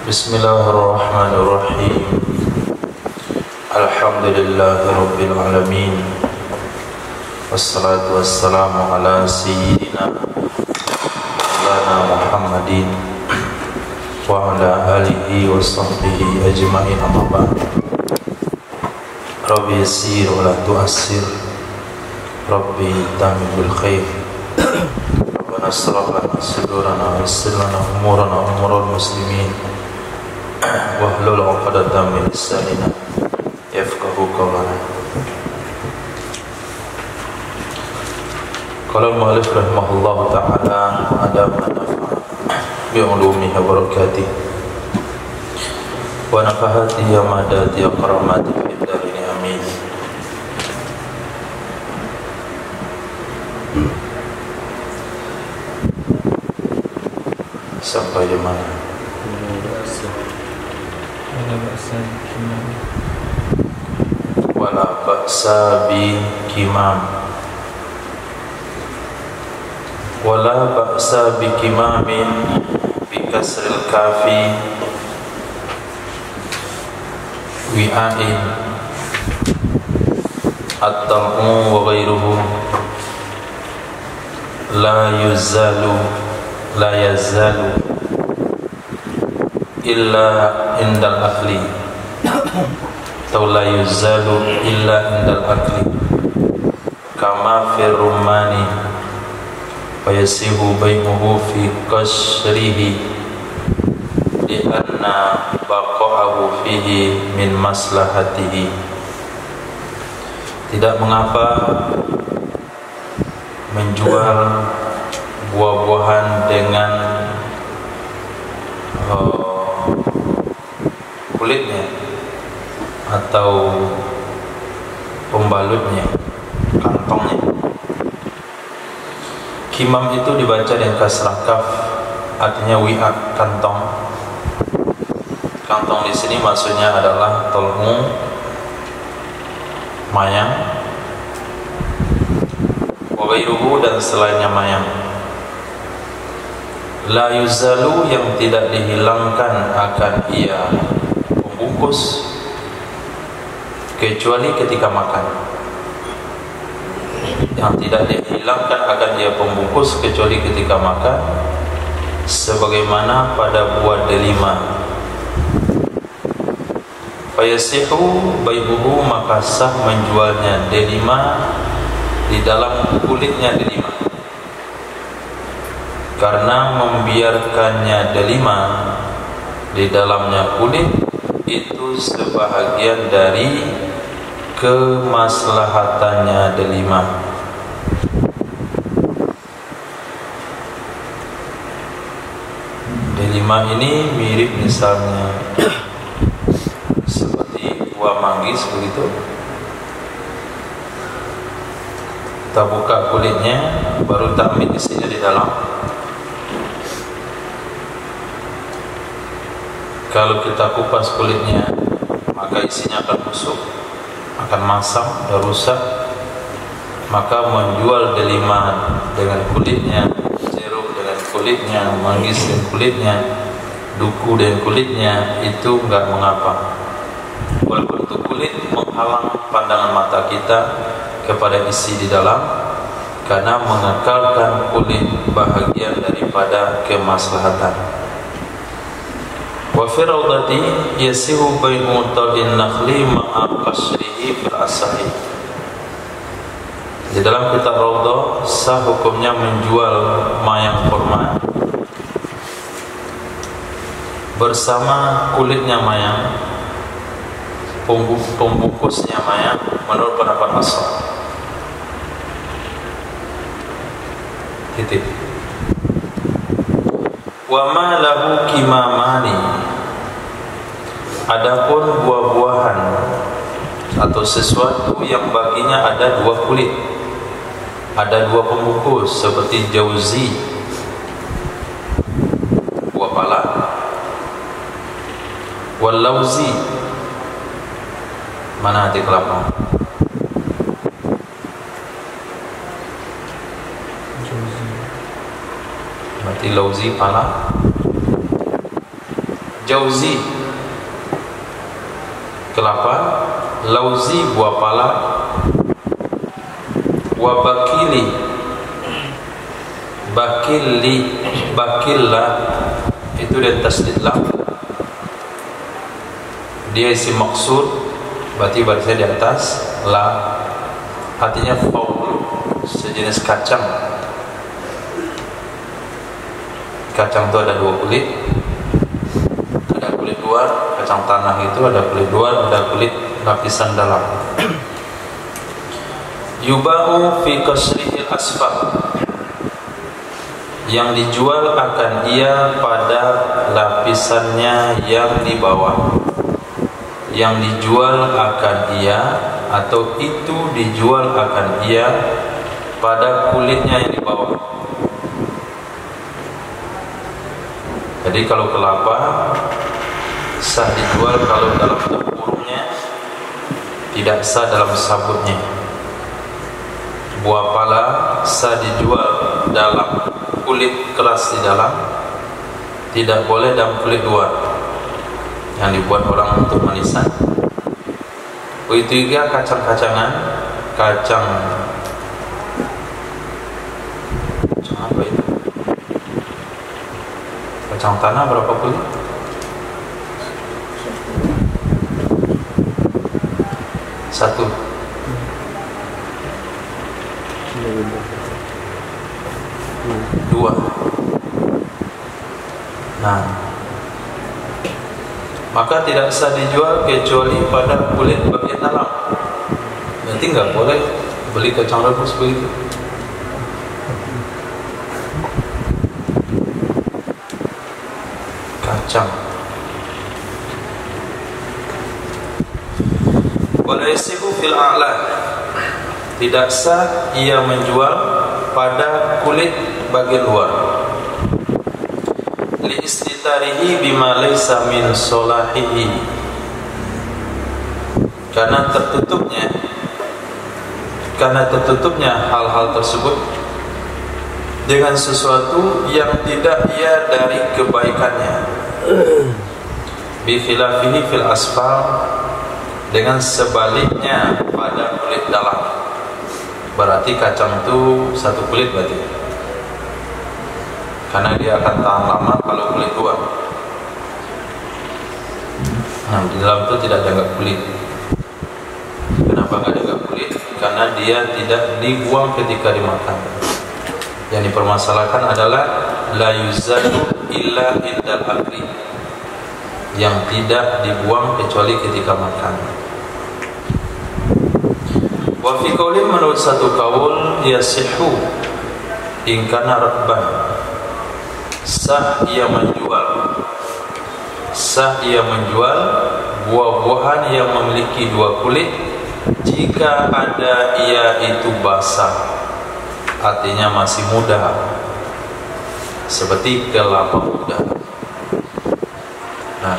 Bismillahirrahmanirrahim. Alhamdulillahirabbil alamin. Wassalatu wassalamu ala sayyidina Muhammadin wa ala alihi wa sahbihi ajma'in, amma ba'd. Rabbi yassir wa la tu'assir, Rabbi tamim bil khair. Rabbana asrah lana sudurana wa yassir lana umurana wa umurul muslimin wahlul 'uqdatam min lisanina yafqahu qawlana. Qala al-mu'allif rahimahullahu ta'ala adama nafa'a bi 'ulumihi wa barakatihi wa nafahatihi wa madatihi wa karamatihi fid darini amin. Sampai di mana? Wala ba'sa bi kimam. Wala ba'sa bi kimamin bi kasril kafi wi'ain at-tal'u wa ghairuhu la yazalu illa indal akli atau la yuzalu illa indal akli kama fir rumani wa yasihu bai'uhu fi qashrihi li anna baqa'ahu fihi min maslahatihi. Tidak mengapa menjual buah-buahan dengan kulitnya atau pembalutnya, kantongnya. Kimam itu dibaca dengan kasrah kaf, artinya wi'a, kantong. Kantong di sini maksudnya adalah tolmu, mayang, wabairuhu, dan selainnya mayang. La yuzalu, yang tidak dihilangkan akan ia pembungkus kecuali ketika makan. Yang tidak dihilangkan akan ia pembungkus kecuali ketika makan, sebagaimana pada buah delima. Fayasihu bai'uhu, maka sah menjualnya delima di dalam kulitnya delima, karena membiarkannya delima di dalamnya kulit itu sebahagian dari kemaslahatannya delima. Delima ini mirip misalnya seperti buah manggis begitu. Kita buka kulitnya, baru kita ambil isinya di dalam. Kalau kita kupas kulitnya, maka isinya akan busuk, akan masam dan rusak. Maka menjual delima dengan kulitnya, jeruk dengan kulitnya, manggis dengan kulitnya, duku dengan kulitnya, itu enggak mengapa. Walaupun itu kulit menghalang pandangan mata kita kepada isi di dalam, karena mengekalkan kulit bahagian daripada kemaslahatan. Wa fi rawdati yasihu bai'u tal'in nakhli ma'a qashrihi fil asahi. Di dalam kitab Rawdah sah hukumnya menjual mayang kurma bersama kulitnya mayang, pembungkusnya mayang, menurut pendapat asal. Titik. Wa ma lahu kimamani, adapun buah-buahan atau sesuatu yang baginya ada dua kulit, ada dua pembungkus, seperti jauzi, buah pala, wal lauzi, mana hati kelapa, berarti lauzi pala, jauzi kelapa, lauzi buah pala, wa bakili bakilla itu dan tasdid lam, dia isim maksud, berarti barisnya di atas lam, artinya faul, sejenis kacang. Kacang itu ada dua kulit, ada kulit luar. Kacang tanah itu ada kulit luar, ada kulit lapisan dalam. Yuba'u fi qasrihil asfal, yang dijual akan ia pada lapisannya yang di bawah. Yang dijual akan ia, atau itu dijual akan ia pada kulitnya yang di bawah. Jadi kalau kelapa sah dijual kalau dalam tempurungnya, tidak sah dalam sabutnya. Buah pala sah dijual dalam kulit keras di dalam, tidak boleh dalam kulit luar yang dibuat orang untuk manisan. Begitu juga kacang-kacangan, kacang apa itu? Kacang tanah berapa kulit? Satu. Dua. Nah, maka tidak sah dijual kecuali pada kulit bagian dalam. Nanti nggak boleh beli kacang rebus begitu. Kacang. Walaysihu fil a'la, tidak sah ia menjual pada kulit bagian luar. Li istitarihi bima laysa min solahihi, karena tertutupnya hal-hal tersebut dengan sesuatu yang tidak ia dari kebaikannya. Bi khilafihi fil asfal, dengan sebaliknya pada kulit dalam. Berarti kacang itu satu kulit berarti, karena dia akan tahan lama kalau kulit luar. Nah, di dalam itu tidak ada kulit. Kenapa nggak ada kulit? Karena dia tidak dibuang ketika dimakan. Yang dipermasalahkan adalah la yuzadu illa indal akli, yang tidak dibuang kecuali ketika makan. Wa fi qaulin, menurut satu kaul, yasihu in kana ratban, sah ia menjual buah-buahan yang memiliki dua kulit jika ada ia itu basah, artinya masih muda, seperti kelapa muda. Nah,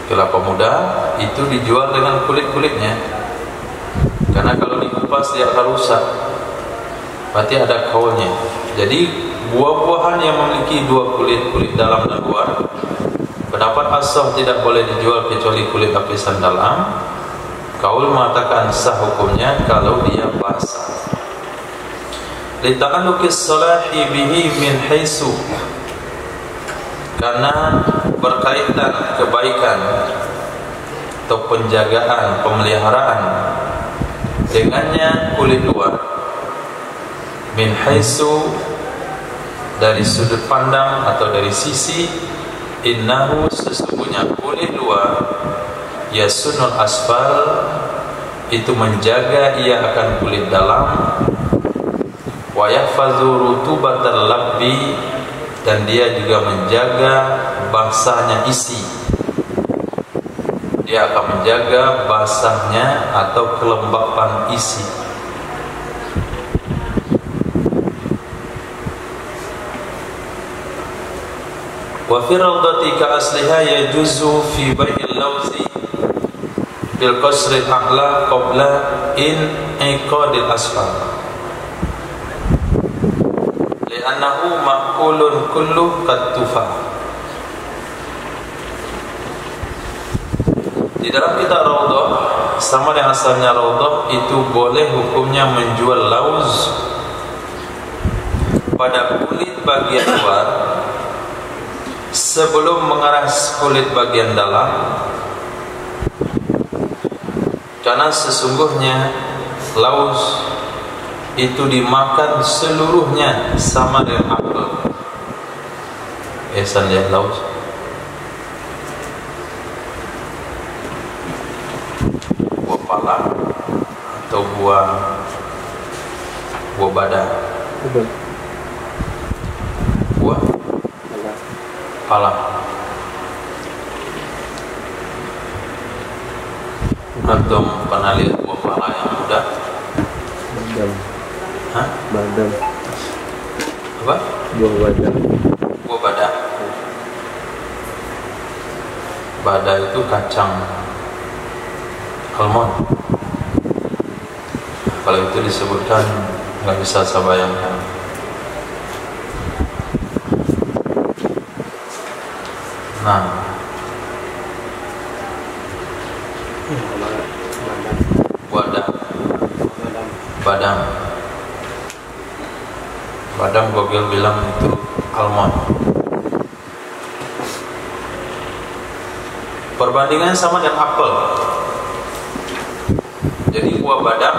kelapa muda itu dijual dengan kulit-kulitnya, karena kalau dikupas dia akan rusak. Berarti ada kaulnya. Jadi buah-buahan yang memiliki dua kulit, kulit dalam dan luar, pendapat as-sah tidak boleh dijual kecuali kulit lapisan dalam. Kaul mengatakan sah hukumnya kalau dia basah. Lita'alluqis salahi bihi min haisu, karena berkaitan kebaikan atau penjagaan, pemeliharaan dengannya kulit luar. Min haisu, dari sudut pandang atau dari sisi, innahu, sesungguhnya kulit luar, yasunul asfal, itu menjaga ia akan kulit dalam, wa yahfazu rutubatal labbi, dan dia juga menjaga basahnya isi. Dia akan menjaga basahnya atau kelembapan isi. Wa fi rawdati ka asliha yajuzu fi bai'il lawzi bil qasri a'la qabla in iqadil asfal, li'annahu ma'kulun kullu qad tufa. Di dalam kitab Raudhah, sama dengan asalnya Raudhah itu boleh hukumnya menjual lauz pada kulit bagian luar sebelum mengeras kulit bagian dalam, karena sesungguhnya lauz itu dimakan seluruhnya sama dengan apel. Esan lihat lauz, buah pala atau buah badang. Buah pala. Antum pernah lihat buah pala yang muda? Badam. Hah? Badam. Apa? Buah badam. Buah bada. Bada itu kacang almond. Kalau itu disebutkan nggak bisa saya bayangkan. Nah, badam Google bilang itu almond. Perbandingan sama dengan apel. Jadi buah badam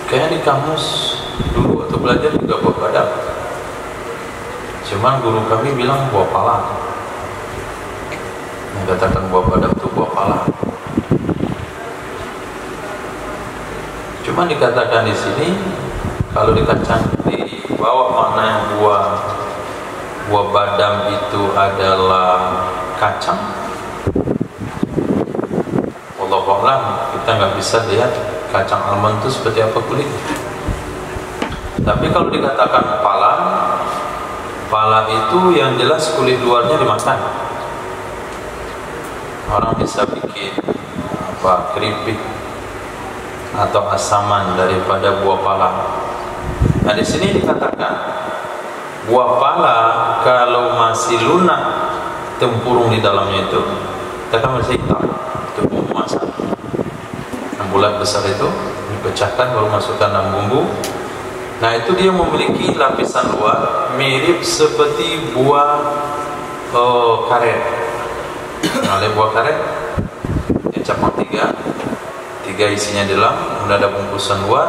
kayaknya di kamus dulu waktu belajar juga buah badam. Cuman guru kami bilang buah pala. Yang katakan buah badam itu buah pala. Cuman dikatakan di sini kalau dikacang di bawah makna yang buah badam itu adalah kacang. Wallahu a'lam, kita nggak bisa lihat kacang almond itu seperti apa kulitnya. Tapi kalau dikatakan pala itu yang jelas kulit luarnya dimakan. Orang bisa bikin keripik atau asaman daripada buah pala. Nah, di sini dikatakan buah pala kalau masih lunak tempurung di dalamnya itu, kita kan masih hitam, itu bumbu masak. Yang bulat besar itu dipecahkan baru masukkan dalam bumbu. Nah, itu dia memiliki lapisan luar mirip seperti buah karet. Nah, buah karet dicapang tiga isinya dalam, kemudian ada bungkusan luar.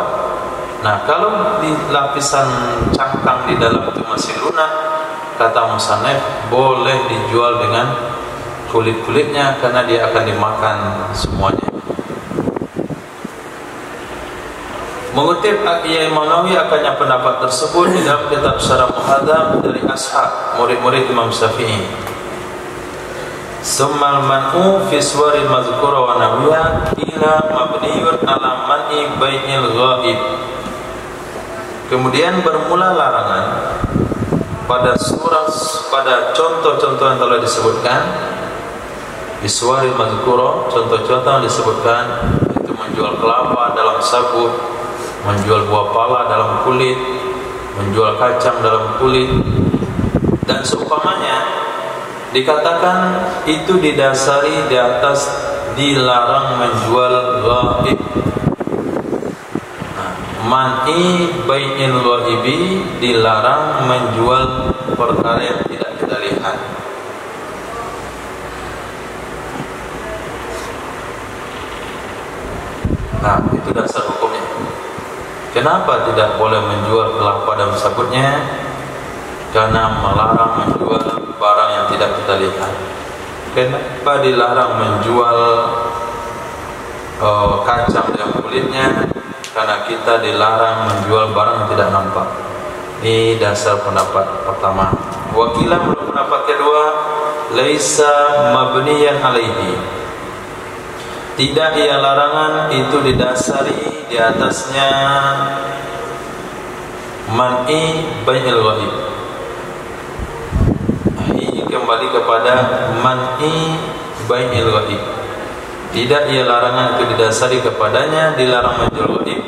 Nah, kalau di lapisan cangkang di dalam itu masih lunak, kata musannaf boleh dijual dengan kulit-kulitnya karena dia akan dimakan semuanya. Mengutip Imam Nawawi akannya pendapat tersebut di dalam kitab Syarah Muhadzab dari ashab murid-murid Imam Syafi'i. Summal man'u fi suwaril mazkura wa nawiyah ila mabniyun ala man'i bai'il ghaib. Kemudian bermula larangan pada contoh-contoh yang telah disebutkan di suwaril mazkura, contoh-contoh yang disebutkan itu menjual kelapa dalam sabut, menjual buah pala dalam kulit, menjual kacang dalam kulit, dan seumpamanya. Dikatakan itu didasari di atas dilarang menjual ghaib. Man'i bai'il ghaibi, dilarang menjual perkara yang tidak kita lihat. Nah, itu dasar hukumnya. Kenapa tidak boleh menjual kelapa dan sabutnya? Karena melarang menjual barang yang tidak kita lihat. Kenapa dilarang menjual kacang dan kulitnya? Karena kita dilarang menjual barang yang tidak nampak. Ini dasar pendapat pertama. Wakilah menurut pendapat kedua, laisa mabniyan alaihi. Tidak, ia larangan itu didasari di atasnya man'i bai'il ghaib. Kembali kepada man'i bai'il ghaib. Tidak, ia larangan itu didasari kepadanya dilarang menjual ghaib.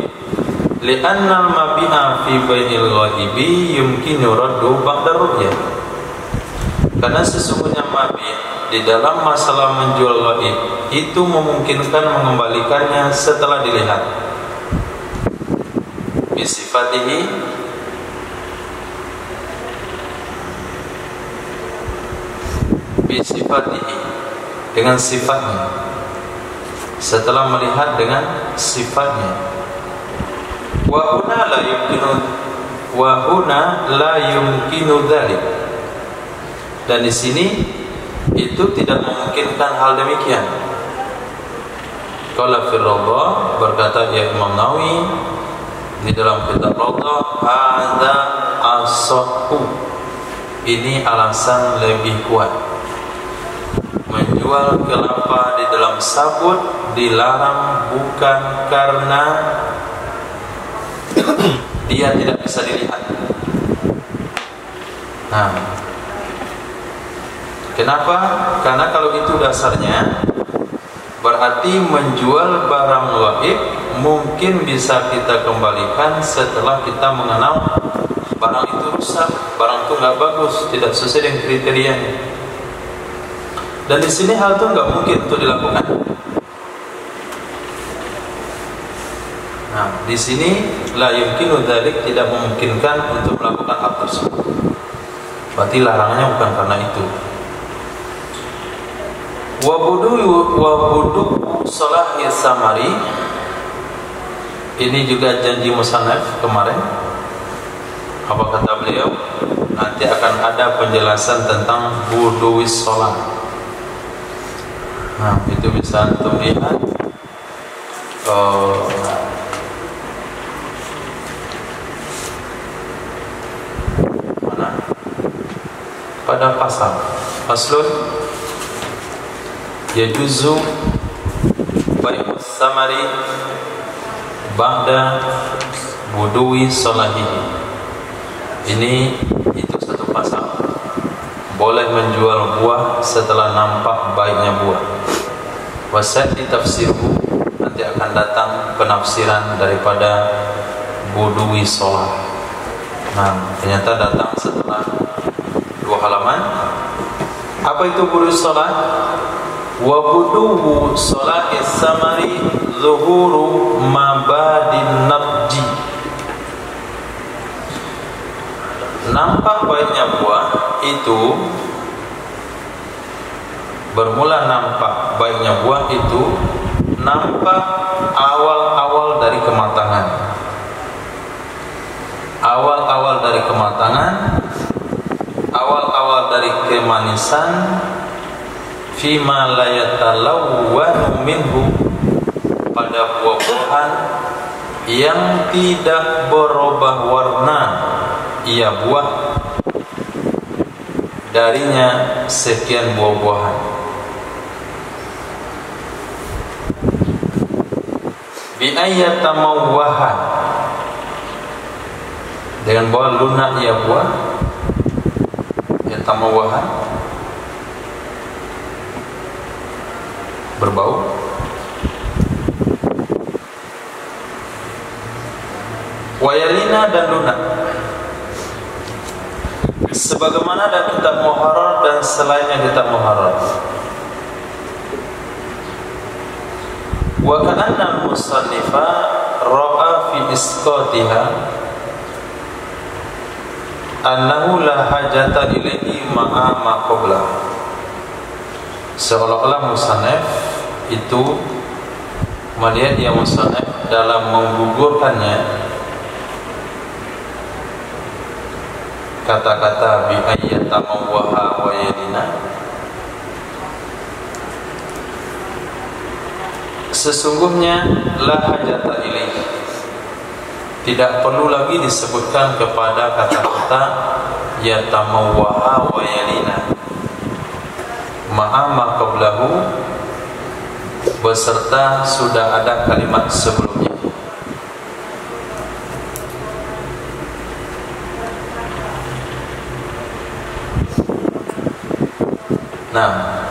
Li'anna al-mabi'a fi bai'il ghaibi yumkinu raddu ba'da ru'yah. Karena sesungguhnya mabit di dalam masalah menjual gaib itu memungkinkan mengembalikannya setelah dilihat. Bisifatihi, dengan sifatnya, setelah melihat dengan sifatnya. Wa huna la yumkinu dzalik. Dan di sini itu tidak memungkinkan hal demikian. Qala fi Rawdah, berkata ya Imam Nawawi di dalam kitab Rawdah, hadza as-sahhu, ini alasan lebih kuat. Menjual kelapa di dalam sabut dilarang bukan karena dia tidak bisa dilihat. Nah, kenapa? Karena kalau itu dasarnya, berarti menjual barang gaib mungkin bisa kita kembalikan setelah kita mengenal barang itu rusak, barang itu nggak bagus, tidak sesuai dengan kriterianya. Dan di sini hal itu nggak mungkin untuk dilakukan. Nah, di sini la yumkinu dzalik, tidak memungkinkan untuk melakukan hal tersebut. Berarti larangannya bukan karena itu. Wa budu salahi samari, ini juga janji musannaf kemarin. Apa kata beliau? Nanti akan ada penjelasan tentang buduwis salat. Nah, itu bisa antum lihat mana? Pada pasal faslun yajuzu bai'us samari ba'da buduwi salahihi. Ini itu satu pasal. Boleh menjual buah setelah nampak baiknya buah. Wasati tafsirhu, nanti akan datang penafsiran daripada buduwi sholat. Nah, ternyata datang setelah 2 halaman. Apa itu buduwi sholat? Wa buduwu sholati samari zuhuru mabadin nabji. Nampak baiknya buah itu, bermula nampak baiknya buah itu nampak awal-awal dari kematangan. Awal-awal dari kematangan, awal-awal dari kemanisan, fima la yatalawwanu minhu, pada buah-buahan yang tidak berubah warna ia buah darinya sekian buah-buahan. Bi ayyatamawwaha, dengan buah lunak ia buah, yatamawwaha, berbau. Wayalina, dan lunak, sebagaimana ada kitab muharrar dan selainnya kitab muharrar. Wa ka'anna al-musannifa ra'a fi isqatiha annahu la hajata ilaihi ma'a ma qabla. Seolah-olah musannif itu melihat dia musannif dalam menggugurkannya kata-kata bi ayyatamawwaha wa yadina, sesungguhnya la hajata ilaih, tidak perlu lagi disebutkan kepada kata-kata yatamawwaha wa yadina ma'a ma qablahu, beserta sudah ada kalimat sebelumnya. Nah,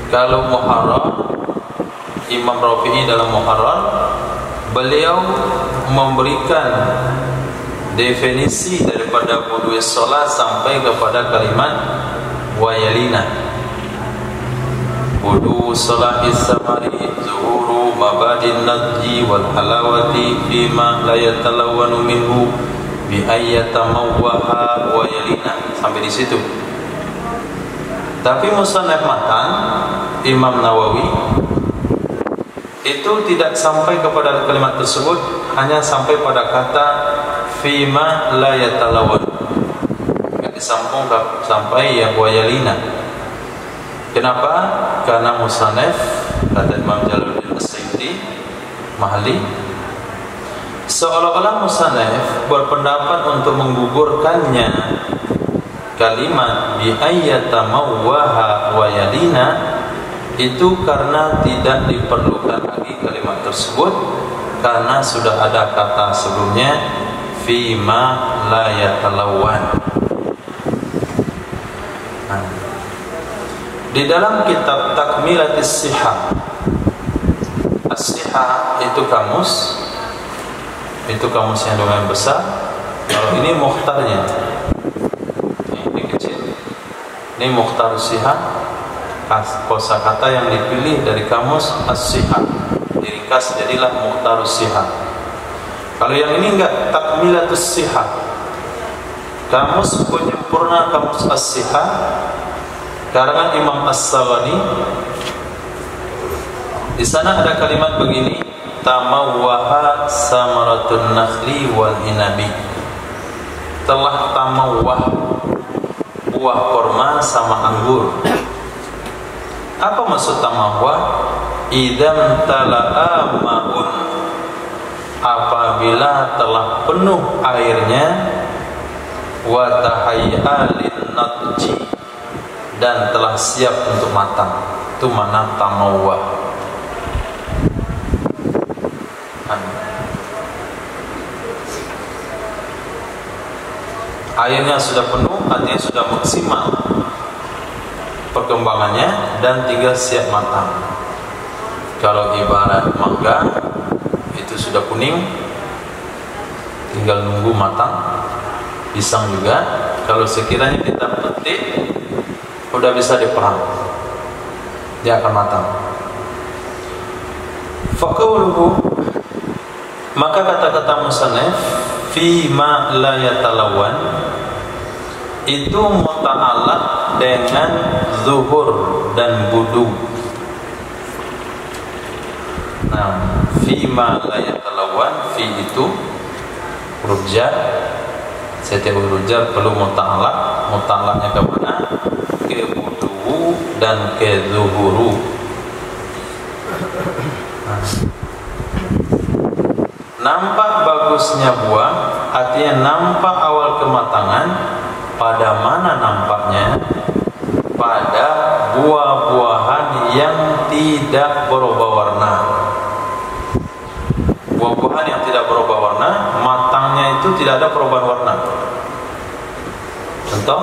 kalau muharrar, Imam Rafi'i dalam muharrar, beliau memberikan definisi dari daripada wudu sholat sampai kepada kalimat wayalina. Wudu sholat samari zuhuru mabadin nadji wal halawati fima la yatalawanu minhu bi ayyatamawwaha wayalina. Sampai di situ. Tapi musannaf matan Imam Nawawi itu tidak sampai kepada kalimat tersebut, hanya sampai pada kata fima la yatalawan. Enggak disambung sampai ya wayalina. Kenapa? Karena musannaf kata Imam Jalaluddin As-Suyuti Mahali, seolah-olah musannaf berpendapat untuk menggugurkannya kalimat bi ayyatamawwaha wayalina itu karena tidak diperlukan lagi kalimat tersebut, karena sudah ada kata sebelumnya fima la yatalawwan. Di dalam kitab Takmilatis Sihah, As-Sihah itu kamus yang lumayan besar. Kalau ini mukhtarnya, ini kecil. Ini mukhtar Sihah, kosakata yang dipilih dari kamus As-Sihah, diringkas jadilah mukhtar Sihah. Kalau yang ini enggak, Takmilatus Sihah, kamus penyempurna kamus As-Sihah, karangan Imam As-Saghani. Di sana ada kalimat begini, tamawwaha samaratun nakhli wal inabi. Telah tamawwah buah korma sama anggur. Apa maksud tamawwah? Idam tala'a ma'un, apabila telah penuh airnya, wa tahayya lin natji, dan telah siap untuk matang. Itu mana tamawwah. Airnya sudah penuh, artinya sudah maksimal perkembangannya dan tinggal siap matang. Kalau ibarat mangga itu sudah kuning, tinggal nunggu matang. Pisang juga, kalau sekiranya kita petik udah bisa diperang, dia akan matang. Faqauluhu, maka kata-kata musannaf fima la yatalawwan itu muta'allaq dengan zuhur dan budu. Nah, fima la yatalawwan, fi itu huruf jar. Setiap huruf jar perlu muta'allaq. Muta'allaqnya ke mana? Ke budu dan ke zuhuru. Nampak bagusnya buah, artinya nampak awal kematangan. Pada mana nampaknya? Pada buah-buahan yang tidak berubah warna. Buah-buahan yang tidak berubah warna, matangnya itu tidak ada perubahan warna. Contoh,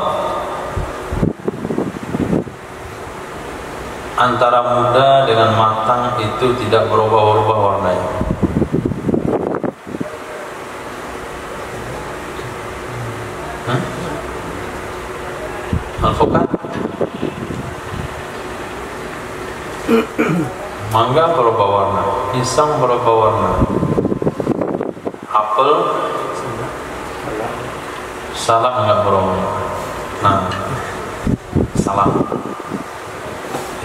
antara muda dengan matang itu tidak berubah-ubah warnanya. Alpukat, mangga berubah warna, pisang berubah warna, apel, salak enggak berubah warna. Nah, salak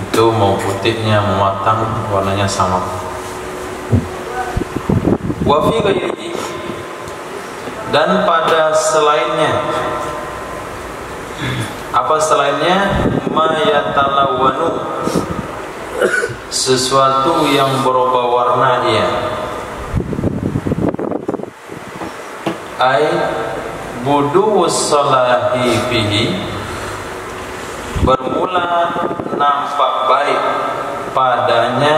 itu mau putihnya mau matang warnanya sama. Wa fi ghairihi, dan pada selainnya. Apa selainnya? Ma yatalawwanu, sesuatu yang berubah warna ia. Ai budu salahi fihi, bermula nampak baik padanya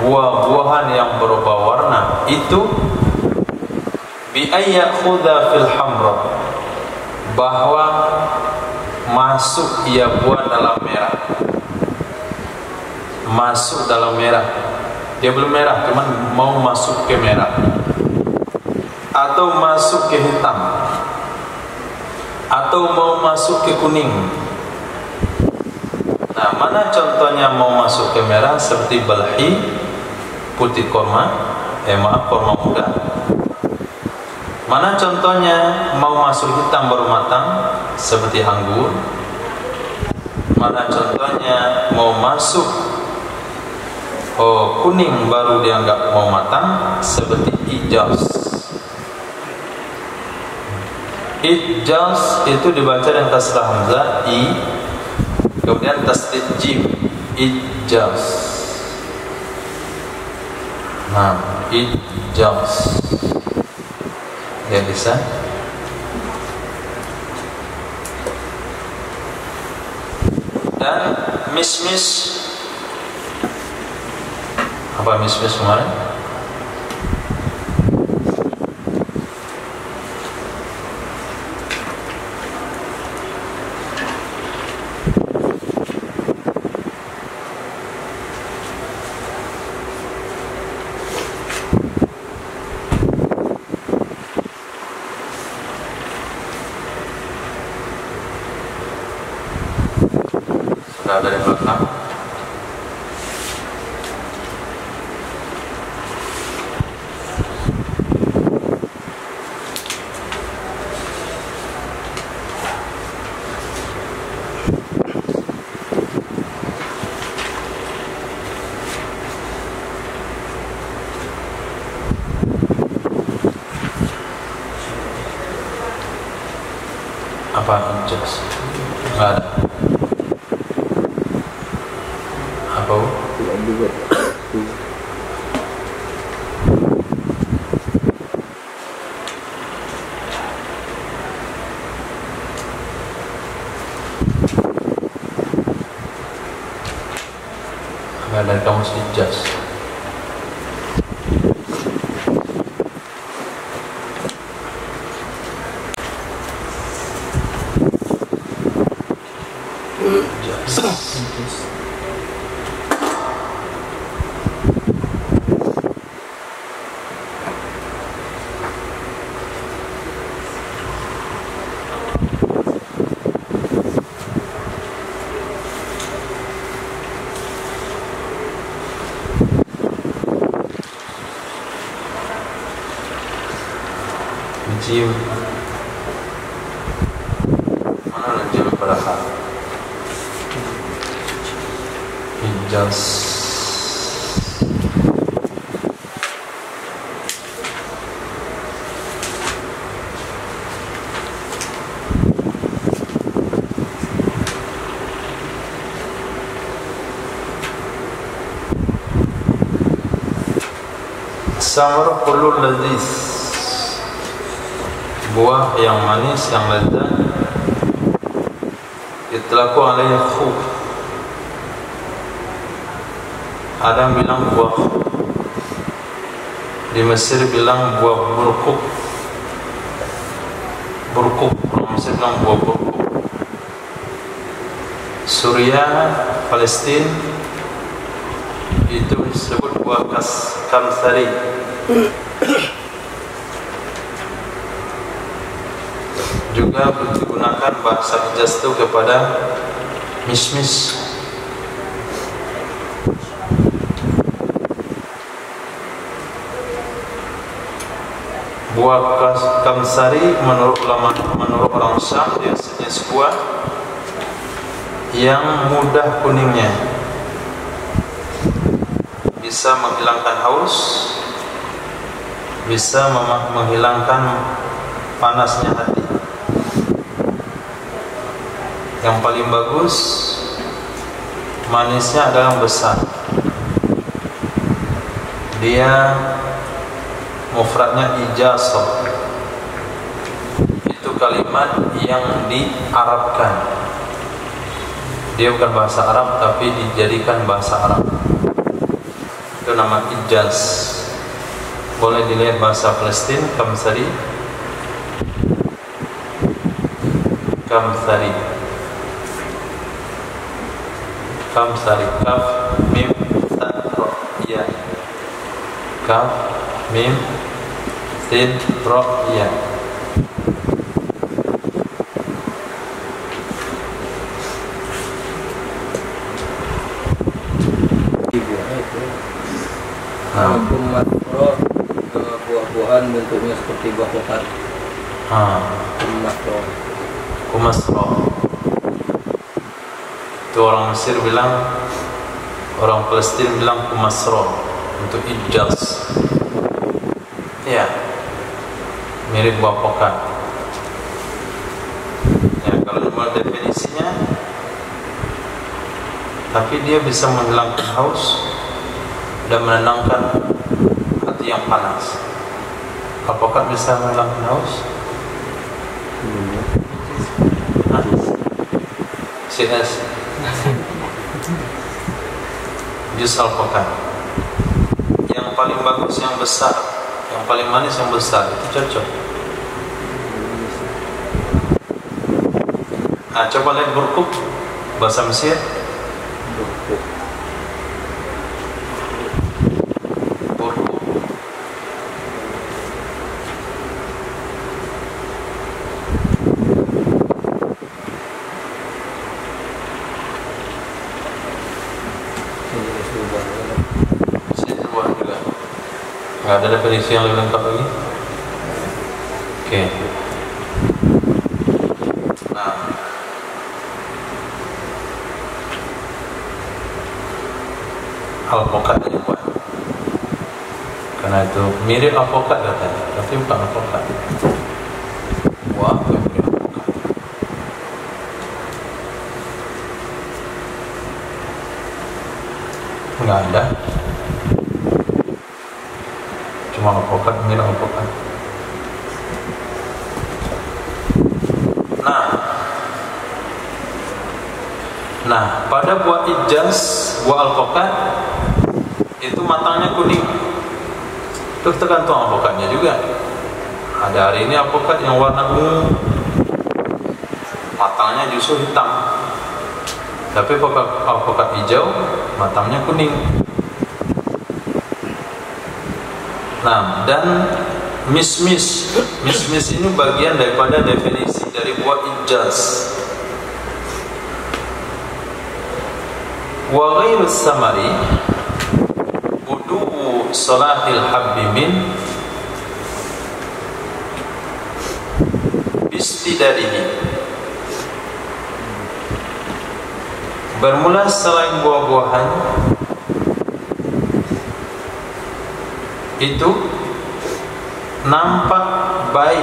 buah-buahan yang berubah warna itu, bi ayyakhudha fil hamra, bahwa masuk ia buah dalam merah. Masuk dalam merah, dia belum merah, cuman mau masuk ke merah, atau masuk ke hitam. atau mau masuk ke kuning. Nah, mana contohnya mau masuk ke merah seperti balhi, putih korma, korma muda. Mana contohnya mau masuk hitam baru matang seperti anggur. Mana contohnya mau masuk kuning baru dianggap mau matang seperti ijaz. Ijaz itu dibaca dengan kasrah hamzah i, kemudian tasdid jim, ijaz. Nah, ijaz. Ya bisa. Dan mismis. Apa mismis kemarin? Sudah dari belakang. Apa ijaz? Nggak ada. Apa? Tidak juga. Nggak ada kamus ijaz. Jim, mana jim pada hal ijaz. Samar kullu ladis, buah yang manis yang lezat. Itlaqu alaihi khuf, ada yang bilang buah khuf, di Mesir bilang buah burkuk. Orang Mesir bilang buah burkuk. Suriah, Palestina itu disebut buah kamsari. Juga digunakan bahasa ijaz itu kepada mismis. Buah kamsari menurut orang Syam dia sejenis buah yang mudah kuningnya, bisa menghilangkan haus, bisa menghilangkan panasnya hati. Yang paling bagus manisnya adalah yang besar. Dia mufradnya ijazah. Itu kalimat yang diarabkan. Dia bukan bahasa Arab tapi dijadikan bahasa Arab. Itu nama ijaz. Boleh dilihat bahasa Palestina, kamsari. Kamsari, kaf mim sin ro ya, kaf mim sin ro ya. Nah. Makro buah-buahan bentuknya seperti buah kokat. Makro. Kumasro. Itu orang Mesir bilang, orang Palestina bilang kumasro untuk ijaz. Ya, mirip buah pokat. Ya, kalau nomor definisinya, tapi dia bisa menghilangkan haus dan menenangkan hati yang panas. Alpukat bisa menghilangkan haus? CS jus alpukat yang paling bagus, yang besar, yang paling manis, yang besar, itu cocok. Nah, coba lihat burkuk bahasa Mesir. Burkuk. Nggak ada definisi yang lebih lengkap lagi. Oke. Nah, alpukat aja buat. Karena itu mirip alpukat katanya, tapi bukan alpukat. Wah, mirip alpukat. Nggak ada. Cuma alpukat, mirip alpukat. Nah, pada buah ijaz, buah alpukat itu matangnya kuning. Itu tergantung alpukatnya juga. Ada hari ini alpukat yang warna ungu, matangnya justru hitam. Tapi alpukat hijau, matangnya kuning. Nah, dan mismis ini bagian daripada definisi dari buah ijaz. Wa ghairus samari budu'u salahil habbi min bistidarihi. Bermula selain buah-buahan itu nampak baik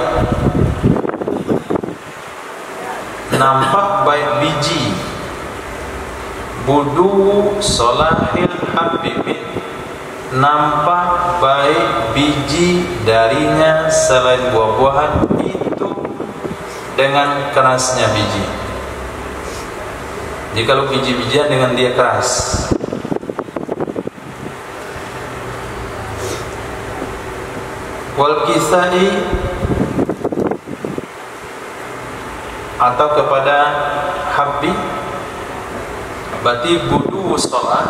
biji. Budu solahil habibin, nampak baik biji darinya selain buah-buahan itu dengan kerasnya biji. Jadi kalau biji-bijian dengan dia keras. Wal kisai, atau kepada habbi, berarti budu sholat.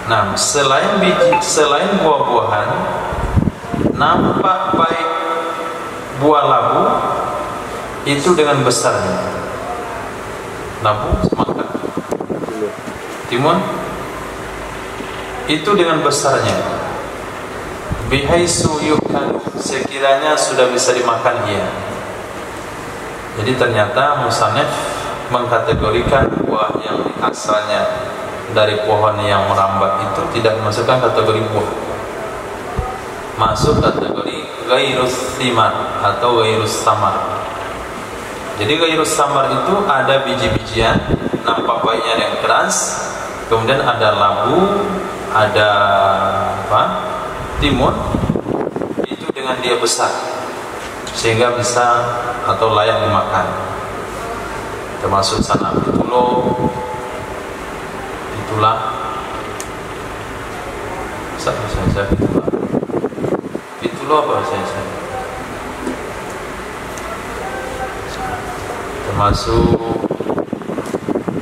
Nah, selain biji, selain buah-buahan, nampak baik buah labu itu dengan besarnya. Labu semangka, timun itu dengan besarnya. Bihaisu yukan, sekiranya sudah bisa dimakan ia. Jadi ternyata musannif mengkategorikan buah yang asalnya dari pohon yang merambat itu tidak masukkan kategori buah, masuk kategori ghairus thimar atau ghairus samar. Jadi ghairus samar itu ada biji-bijian, nampak baiknya yang keras, kemudian ada labu, ada timun, itu dengan dia besar sehingga bisa atau layak dimakan. Termasuk sana itulah apa saya termasuk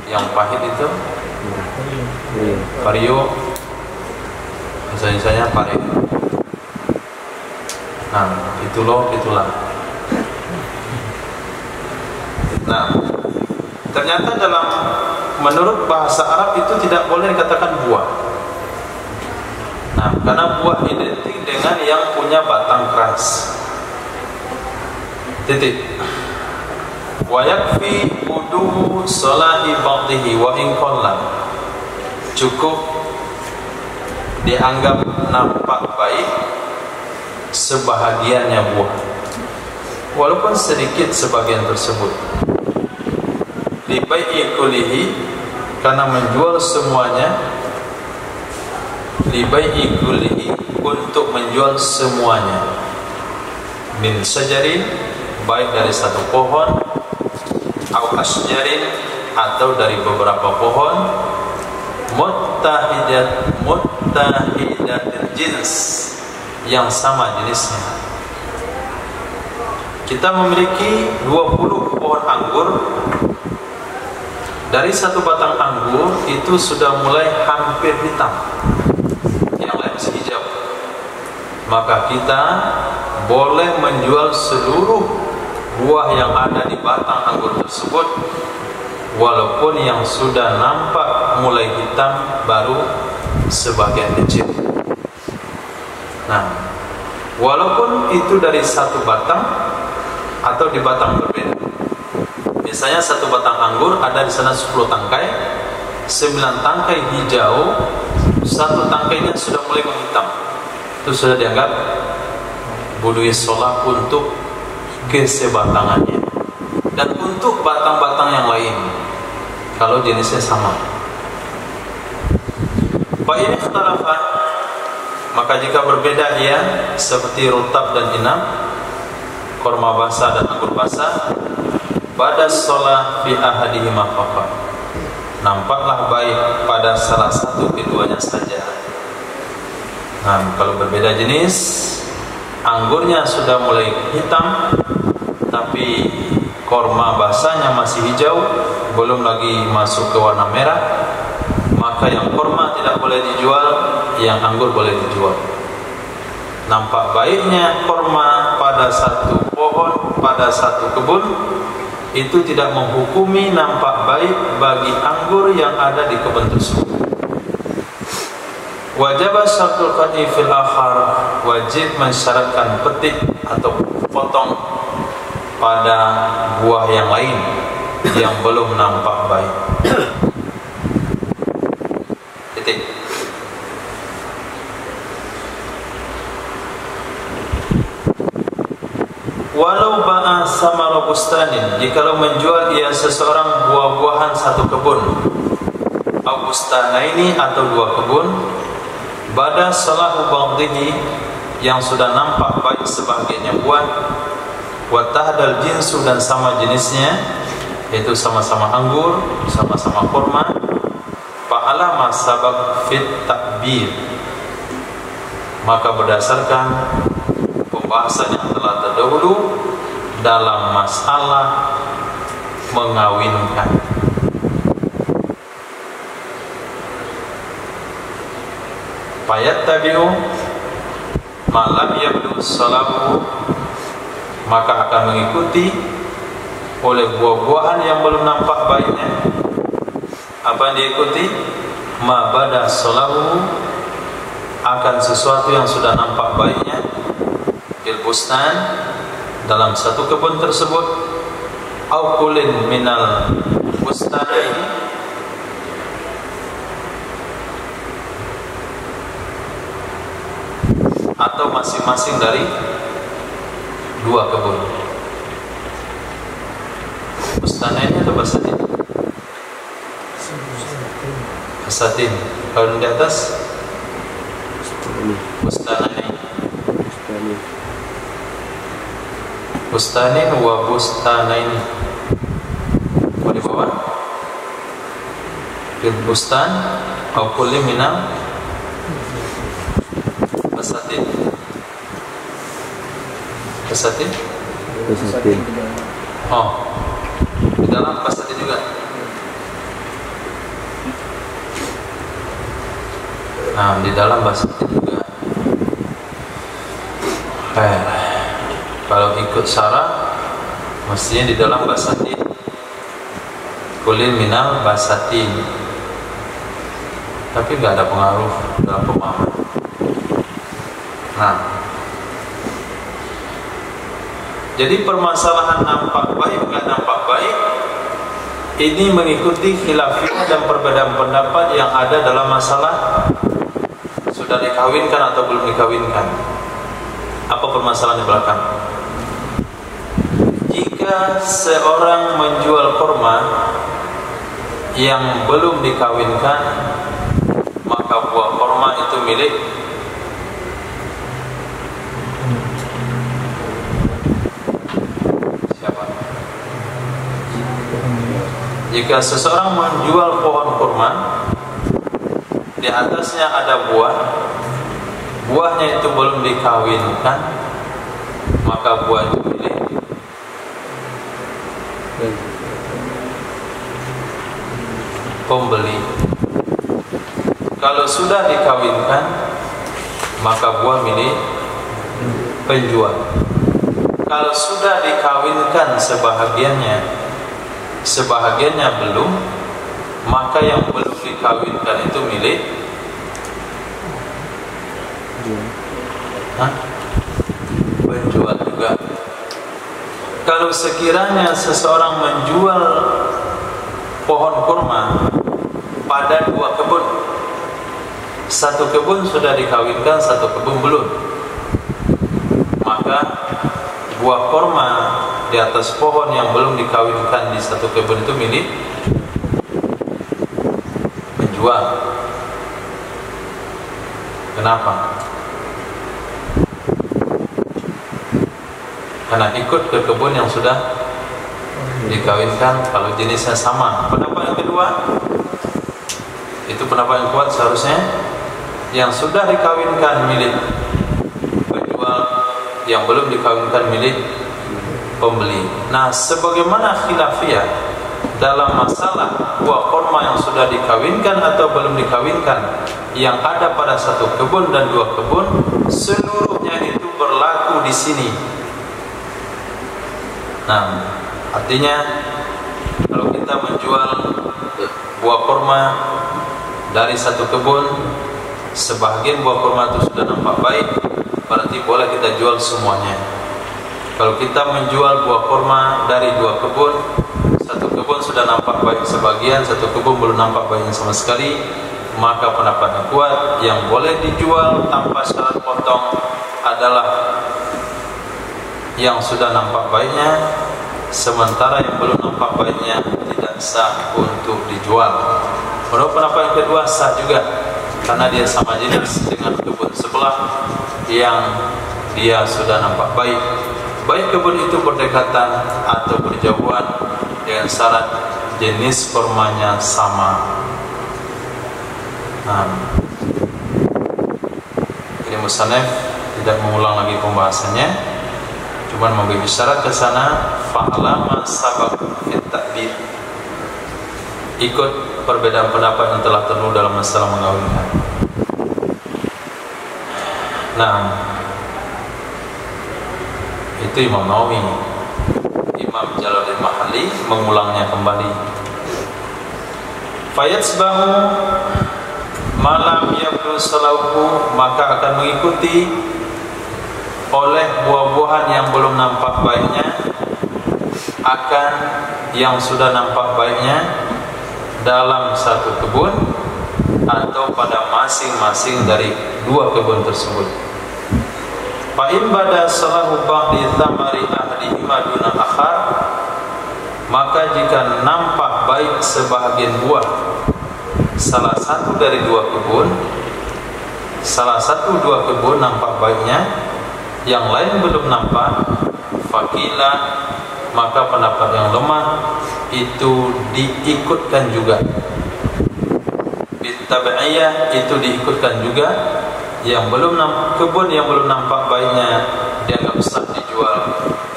yang pahit itu vario, misalnya pare. Nah, itulah. Nah, ternyata menurut bahasa Arab itu tidak boleh dikatakan buah. Nah, karena buah identik dengan yang punya batang keras. Titik. Wa yakfi wudu salahi ba'dihi wa in qalla. Cukup dianggap nampak baik sebahagiannya buah, walaupun sedikit sebagian tersebut. Li bai'i kullihi, karena menjual semuanya. Li bai'i kullihi, untuk menjual semuanya. Min sajarin, baik dari satu pohon, au asjarin, atau dari beberapa pohon, muttahidatil jins, yang sama jenisnya. Kita memiliki 20 pohon anggur. Dari satu batang anggur itu sudah mulai hampir hitam, yang lain masih hijau. Maka kita boleh menjual seluruh buah yang ada di batang anggur tersebut, walaupun yang sudah nampak mulai hitam baru sebagian kecil. Nah, walaupun itu dari satu batang atau di batang berbeda. Misalnya satu batang anggur ada di sana 10 tangkai, 9 tangkai hijau, satu tangkainya sudah mulai menghitam. Itu sudah dianggap budui sholat untuk kesebatangannya. Dan untuk batang-batang yang lain, kalau jenisnya sama. Fa in ikhtalafa, maka jika berbeda ia, seperti rutab dan inam, korma basah dan anggur basah, pada sholat fi ahadihima faqat, nampaklah baik pada salah satu keduanya saja. Nah, kalau berbeda jenis, anggurnya sudah mulai hitam, tapi korma basahnya masih hijau, belum lagi masuk ke warna merah, maka yang korma tidak boleh dijual, yang anggur boleh dijual. Nampak baiknya korma pada satu pohon, pada satu kebun, itu tidak menghukumi nampak baik bagi anggur yang ada di kebun tersebut. Wajib syartul qat'i fil akhar, wajib mensyaratkan petik atau potong pada buah yang lain yang belum nampak baik. Titik. Walau ba'a samara bustanin, jikalau menjual ia seseorang buah-buahan satu kebun, au bustanaini, atau dua kebun, bada salahu ba'dihi, yang sudah nampak baik sebagiannya buah, wa tahdal jinsu, dan sama jenisnya, yaitu sama-sama anggur, sama-sama kurma, fa'ala ma sabaq fit ta'bir, maka berdasarkan pembahasan yang telah terdahulu dalam masalah mengawinkan. Payat tabi'u malam yabdu salahu, maka akan mengikuti oleh buah-buahan yang belum nampak baiknya. Apa yang diikuti? Ma bada salahu, akan sesuatu yang sudah nampak baiknya, fil bustan, dalam satu kebun tersebut, au kulin minal bustanaini, atau masing-masing dari dua kebun. Bustanaini atau basatin? Basatin. Kalau di atas bustanaini. Bustanin wa bustanaini. Mau di bawah? Fil bustan au kulli minal basatin. Basatin? Basatin. Oh, di dalam basatin juga. Nah, di dalam basatin juga. Kalau ikut syarat, mestinya di dalam basatin. Kulin minal basatin. Tapi nggak ada pengaruh dalam pemahaman. Nah, jadi permasalahan nampak baik nggak nampak baik ini mengikuti khilafiyah dan perbedaan pendapat yang ada dalam masalah sudah dikawinkan atau belum dikawinkan. Apa permasalahan di belakang? Jika seorang menjual kurma yang belum dikawinkan, maka buah kurma itu milik siapa? Jika seseorang menjual pohon kurma, di atasnya ada buah, buahnya itu belum dikawinkan, maka buah itu milik pembeli. Kalau sudah dikawinkan, maka buah milik penjual. Kalau sudah dikawinkan sebahagiannya belum, maka yang belum dikawinkan itu milik penjual juga. Kalau sekiranya seseorang menjual pohon kurma pada dua kebun, satu kebun sudah dikawinkan, satu kebun belum, maka buah kurma di atas pohon yang belum dikawinkan di satu kebun itu milik penjual. Kenapa? Karena ikut ke kebun yang sudah dikawinkan kalau jenisnya sama. Pendapat yang kedua, itu pendapat yang kuat, seharusnya yang sudah dikawinkan milik penjual, yang belum dikawinkan milik pembeli. Nah, sebagaimana khilafiyah dalam masalah buah kurma yang sudah dikawinkan atau belum dikawinkan, yang ada pada satu kebun dan dua kebun, seluruhnya itu berlaku di sini. Nah, artinya kalau kita menjual buah kurma dari satu kebun, sebahagian buah kurma itu sudah nampak baik, berarti boleh kita jual semuanya. Kalau kita menjual buah kurma dari dua kebun, satu kebun sudah nampak baik sebagian, satu kebun belum nampak baiknya sama sekali, maka pendapat yang kuat, yang boleh dijual tanpa syarat potong adalah yang sudah nampak baiknya, sementara yang belum nampak baiknya tidak sah untuk dijual. Menurut pendapat yang kedua sah juga, karena dia sama jenis dengan kebun sebelah yang dia sudah nampak baik, baik kebun itu berdekatan atau berjauhan, dengan syarat jenis kurmanya sama. Nah, ini musannaf tidak mengulang lagi pembahasannya, cuman memberi isyarat ke sana. Fa'alama sabab fit ta'bir, ikut perbedaan pendapat yang telah terlalu dalam masalah mengawinkan. Nah, itu Imam Nawawi. Imam Jalaluddin Mahalli mengulangnya kembali. Fayatsbahu malam yabdu salahu, maka akan mengikuti oleh buah-buahan yang belum nampak baiknya akan yang sudah nampak baiknya dalam satu kebun atau pada masing-masing dari dua kebun tersebut. Fa in bada salahu ba'di thamari ahlihima duna akhar, maka jika nampak baik sebahagian buah salah satu dari dua kebun, salah satu dua kebun nampak baiknya, yang lain belum nampak, fakila, maka pendapat yang lemah itu diikutkan juga. Bitabi'iyah, itu diikutkan juga. Yang belum kebun yang belum nampak baiknya dianggap sah dijual,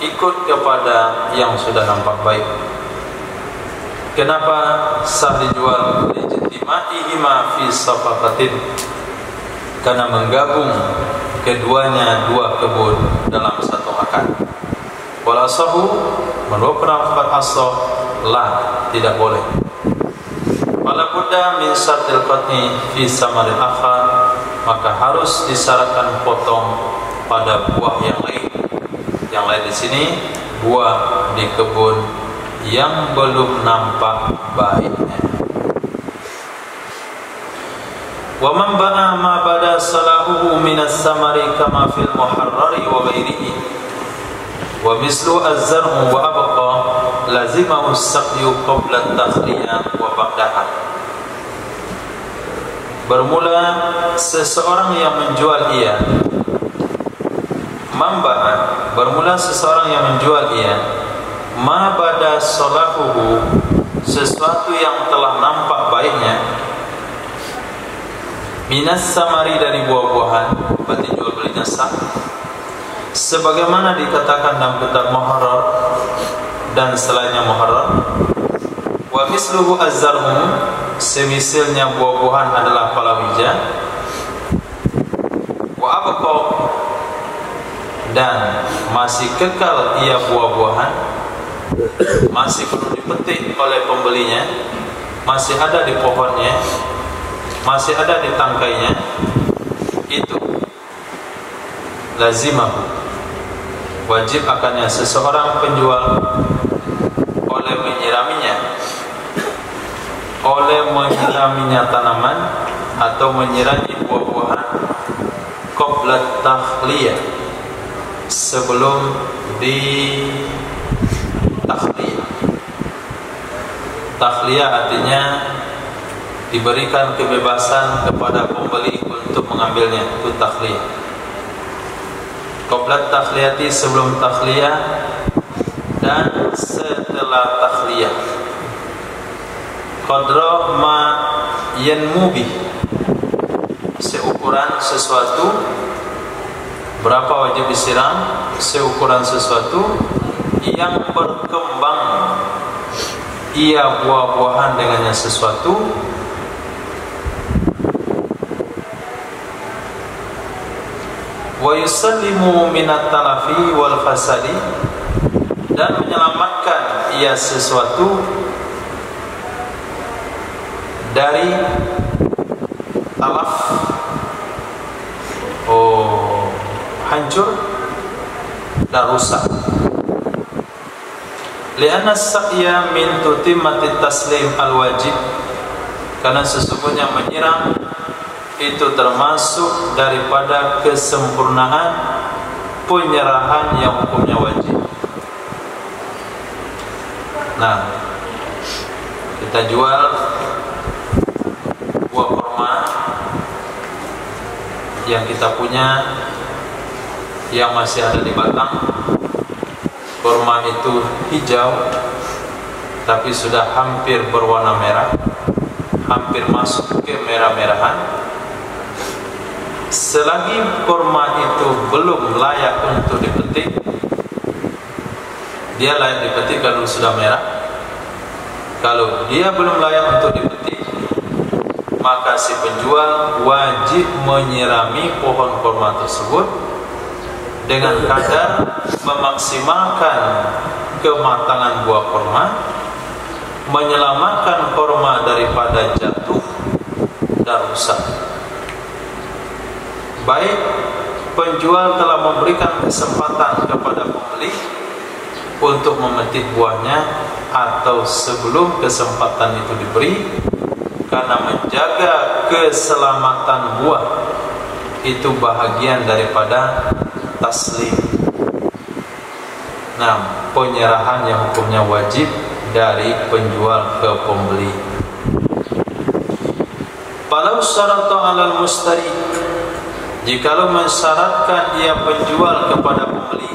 ikut kepada yang sudah nampak baik. Kenapa sah dijual? Lijtima'ihima fi safaqatin, karena menggabung keduanya dua kebun dalam satu akad. Wala sahu, menurut pendapat asah, lah, tidak boleh. Wala budda min syartil qat'i fi samaril akhar, maka harus disyaratkan potong pada buah yang lain. Yang lain di sini buah di kebun yang belum nampak baiknya. Wa man ba'a ma bada salahuhu minas samari kama fil muharrari wa ghairihi wa mislu az-zar'u wa abqa lazimahu as-saqyu qabla at-takhliyah wa ba'daha. Bermula seseorang yang menjual ia, mamba'a, bermula seseorang yang menjual ia, ma bada salahuhu, sesuatu yang telah nampak baiknya, minas samari, dari buah-buahan, berarti jual belinya sah, sebagaimana dikatakan dalam kitab Muharrar dan selainnya Muharrar. Wa misluhu az-zar'u, semisalnya buah-buahan adalah palawija. Wa abqa, dan masih kekal ia buah-buahan, masih perlu dipetik oleh pembelinya, masih ada di pohonnya, masih ada di tangkainya, itu lazimah, wajib akannya seseorang penjual oleh menyiraminya tanaman atau menyirami buah-buahan qabla takhliyah, sebelum di takhliyah. Takhliyah artinya diberikan kebebasan kepada pembeli untuk mengambilnya, itu takhliyah. Qabla takhliyati, sebelum takhliyah dan setelah takhliyah. Qadra ma yanmubi, seukuran sesuatu, berapa wajib disiram, seukuran sesuatu yang berkembang ia buah-buahan dengannya sesuatu, wa yusallimu minat talafi wal fasadi, dan menyelamatkan ia sesuatu dari talaf, hancur dan rusak. Lianna as-saqya min tutimmati taslim al-wajib, karena sesungguhnya menyiram itu termasuk daripada kesempurnaan penyerahan yang hukumnya wajib. Nah, kita jual buah kurma yang kita punya yang masih ada di batang. Kurma itu hijau tapi sudah hampir berwarna merah, hampir masuk ke merah-merahan. Selagi kurma itu belum layak untuk dipetik, dia layak dipetik kalau sudah merah. Kalau dia belum layak untuk dipetik, maka si penjual wajib menyirami pohon kurma tersebut dengan kadar memaksimalkan kematangan buah kurma, menyelamatkan kurma daripada jatuh dan rusak. Baik penjual telah memberikan kesempatan kepada pembeli untuk memetik buahnya atau sebelum kesempatan itu diberi, karena menjaga keselamatan buah itu bahagian daripada taslim. Nah, penyerahan yang hukumnya wajib dari penjual ke pembeli. Falau syarata 'alal mustari, jikalau mensyaratkan ia penjual kepada pembeli,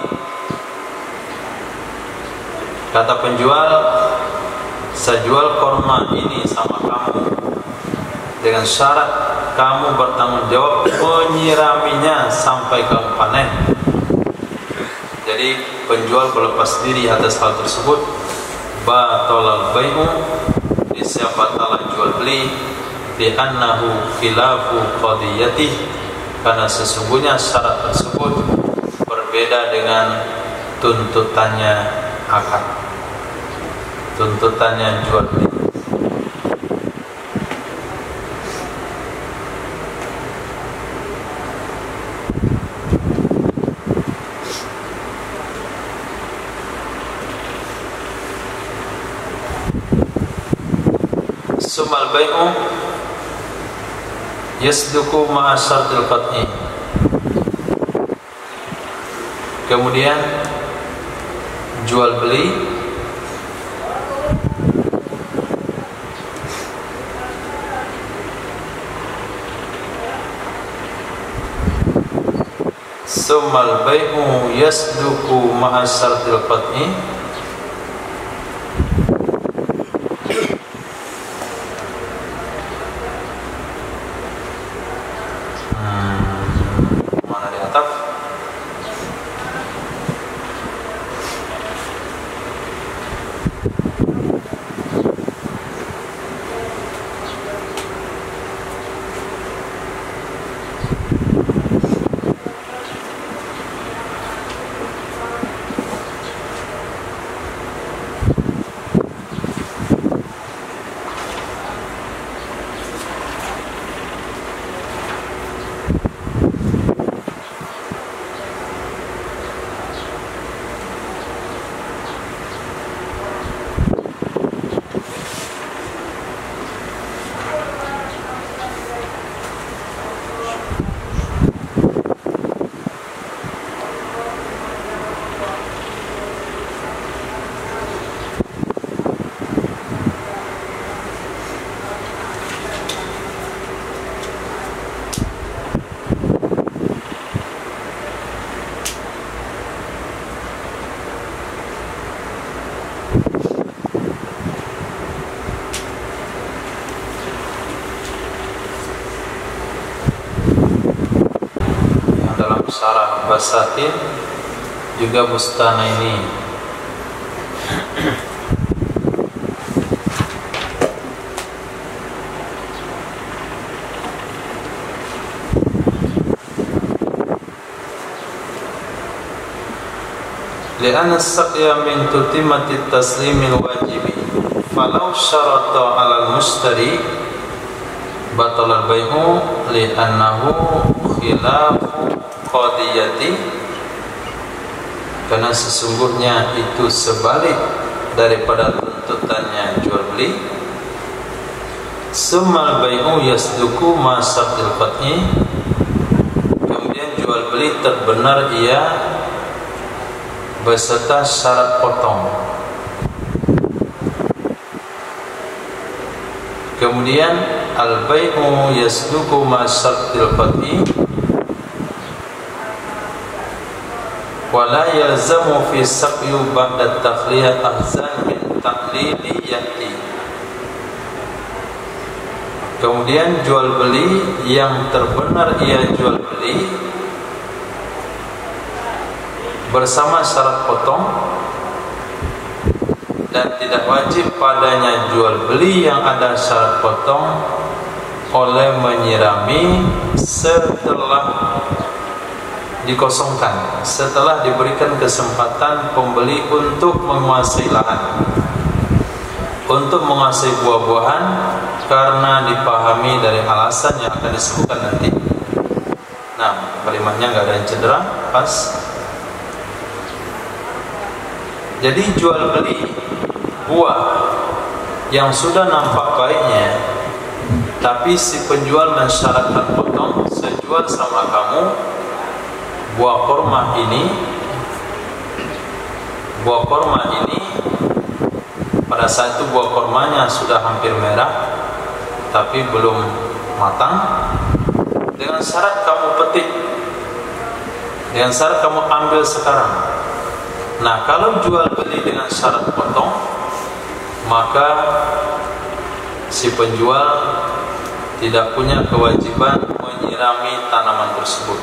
kata penjual, saya jual kurma ini sama kamu dengan syarat kamu bertanggung jawab menyiraminya sampai kamu panen. Jadi penjual berlepas diri atas hal tersebut, batalal bai'u, nisya batalah jual beli, li'annahu khilafu qadiyatih, karena sesungguhnya syarat tersebut berbeda dengan tuntutannya akad, tuntutannya jual beli. Sumal bai'u yasduku ma'a syartil qat'i. Kemudian jual beli sumal bai'u yasduku ma'a syartil qat'i. Mana di atap? Syarah Basatin juga Bustana ini. Li'anna as-saqya min tutimati taslimil wajibi falau syarata 'alal mushtari batal al-bai'u li'annahu khilafu qadiyati, karena sesungguhnya itu sebalik daripada tuntutannya jual beli. Summal bai'u yasduku ma syartil qat'i, kemudian jual beli terbenar ia beserta syarat potong. Kemudian al bai'u yasduku ma syartil qat'i wala yalzamu fi saqyu ba'da takhliyat ahzan min taqlili yati. Kemudian jual beli yang terbenar ia jual beli bersama syarat potong, dan tidak wajib padanya jual beli yang ada syarat potong oleh menyirami setelah dikosongkan, setelah diberikan kesempatan pembeli untuk menguasai lahan, untuk menguasai buah-buahan, karena dipahami dari alasan yang akan disebutkan nanti. Nah, kalimatnya nggak ada yang cedera, pas. Jadi jual beli buah yang sudah nampak baiknya, tapi si penjual mensyaratkan potong, saya jual sama kamu buah korma ini pada saat itu buah kormanya sudah hampir merah tapi belum matang, dengan syarat kamu petik, dengan syarat kamu ambil sekarang. Nah, kalau jual beli dengan syarat potong, maka si penjual tidak punya kewajiban menyirami tanaman tersebut.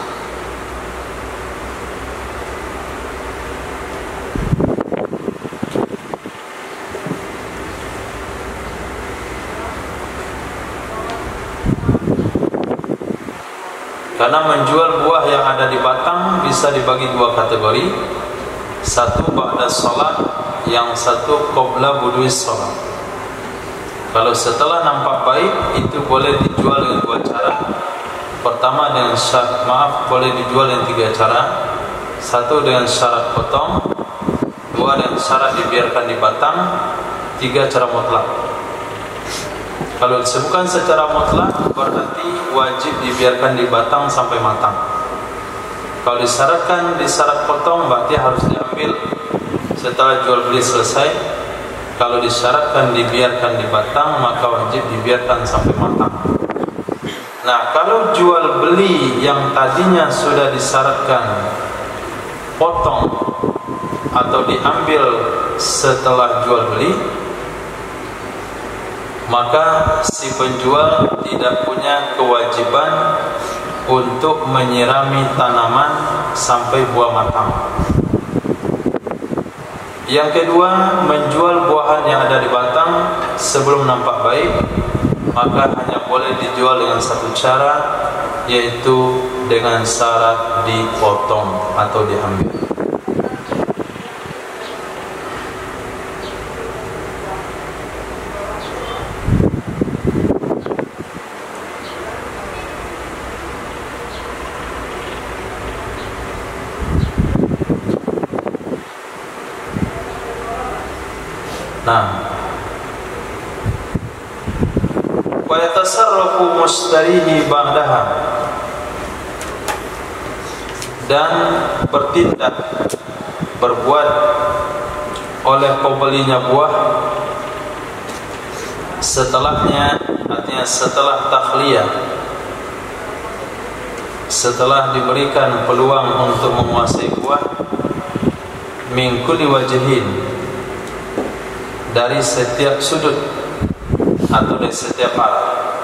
Karena menjual buah yang ada di batang bisa dibagi dua kategori. Satu ba'da sholat, yang satu qabla budui sholat. Kalau setelah nampak baik, itu boleh dijual dengan dua cara. Pertama dengan syarat, boleh dijual dengan tiga cara. Satu dengan syarat potong, dua dengan syarat dibiarkan di batang, tiga cara mutlak. Kalau disebutkan secara mutlak berarti wajib dibiarkan di batang sampai matang. Kalau disyaratkan di syarat potong berarti harus diambil setelah jual beli selesai. Kalau disyaratkan dibiarkan di batang maka wajib dibiarkan sampai matang. Nah, kalau jual beli yang tadinya sudah disyaratkan potong atau diambil setelah jual beli, maka si penjual tidak punya kewajiban untuk menyirami tanaman sampai buah matang. Yang kedua, menjual buahan yang ada di batang sebelum nampak baik, maka hanya boleh dijual dengan satu cara, yaitu dengan syarat dipotong atau diambil. Nah, wa yatasarrafu mushtarihi ba'daha, dan bertindak berbuat oleh pembelinya buah setelahnya, artinya setelah takhliyah, setelah diberikan peluang untuk menguasai buah, min kulli wajhin, dari setiap sudut atau dari setiap arah.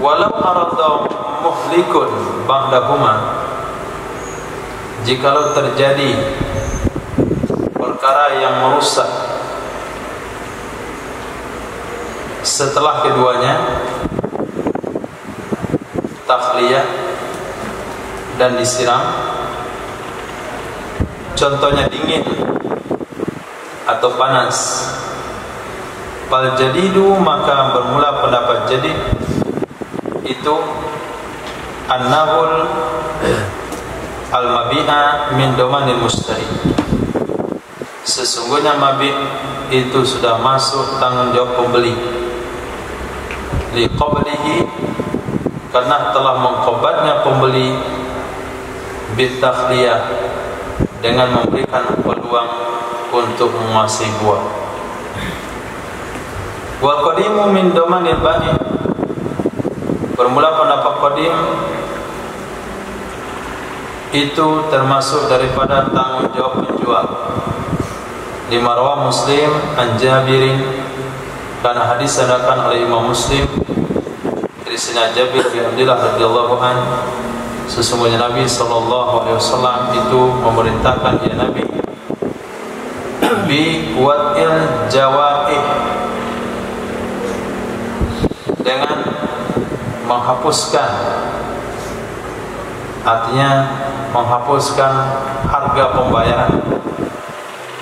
Walau arada muhlikun ba'dahuma, jikalau terjadi perkara yang merusak setelah keduanya, takhliyah dan disiram, contohnya dingin atau panas, fal jadidu, maka bermula pendapat jadid itu annahul al-mabi'a min domanil mushtari, sesungguhnya mabih itu sudah masuk tanggung jawab pembeli, liqablihi, karena telah mengqabatnya pembeli, bitakhliyah, dengan memberikan peluang untuk menguasai buah. Wal qadimu min domanil bani, bermula pendapat qadim itu termasuk daripada tanggung jawab penjual. Lima rawah Muslim an Jabirin, karena hadis diriwayatkan oleh Imam Muslim dari sahabat Jabir bin Abdullah radhiyallahu anhu, sesungguhnya Nabi SAW itu memerintahkan, ya Nabi, bi watil jawaih, dengan menghapuskan, artinya menghapuskan harga pembayaran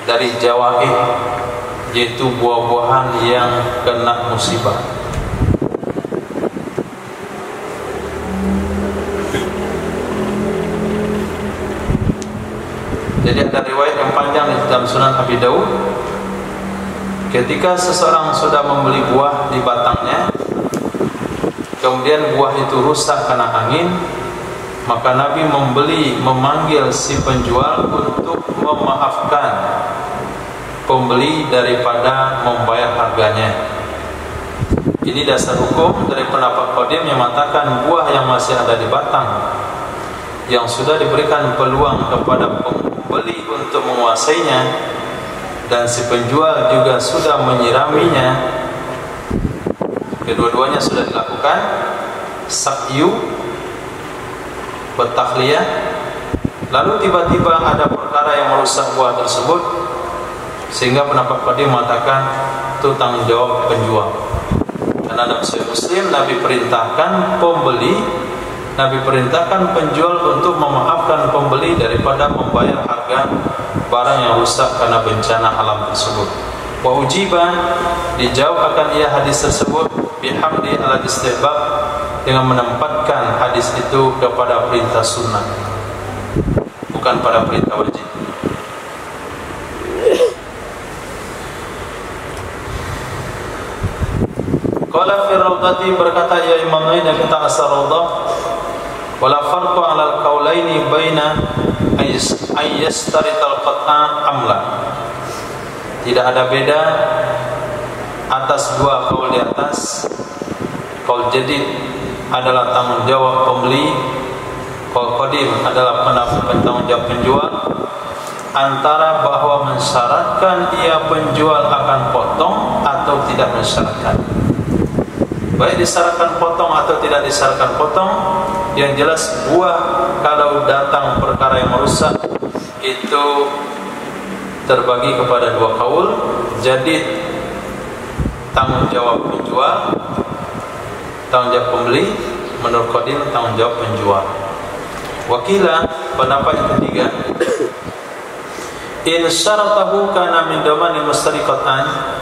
dari jawaih, yaitu buah-buahan yang kena musibah. Jadi ada riwayat yang panjang di dalam Sunan Abi Daud, ketika seseorang sudah membeli buah di batangnya, kemudian buah itu rusak karena angin, maka Nabi memanggil si penjual untuk memaafkan pembeli daripada membayar harganya. Ini dasar hukum dari pendapat qadim yang mengatakan buah yang masih ada di batang, yang sudah diberikan peluang kepada pembeli untuk menguasainya, dan si penjual juga sudah menyiraminya, kedua-duanya sudah dilakukan sakyu, bertakhliyah, lalu tiba-tiba ada perkara yang merusak buah tersebut, sehingga pendapat qadim mengatakan itu tanggung jawab penjual. Karena dalam Sahih Muslim Nabi perintahkan penjual untuk memaafkan pembeli daripada membayar harga barang yang rusak karena bencana alam tersebut. Wa ujiba, dijawab akan ia hadis tersebut bihamdi ala istihbab, dengan menempatkan hadis itu kepada perintah sunnah, bukan pada perintah wajib. Qala fi raudhati, berkata ya Imam Nawawi dalam kitab As-Raudhah, wala farqu 'ala al-qaulaini baina ayyastarital qat'a amla. Tidak ada beda atas dua qaul di atas. Qaul jadid adalah tanggung jawab pembeli, qaul qadim adalah penanggung jawab penjual, antara bahwa mensyaratkan ia penjual akan potong atau tidak mensyaratkan. Baik disyaratkan potong atau tidak disyaratkan potong, yang jelas buah kalau datang perkara yang merusak itu terbagi kepada dua kaul. Jadi tanggung jawab penjual, tanggung jawab pembeli, menurut qadim tanggung jawab penjual. Wakila, pendapat yang ketiga, in syaratahu kana min damani mustariqatan,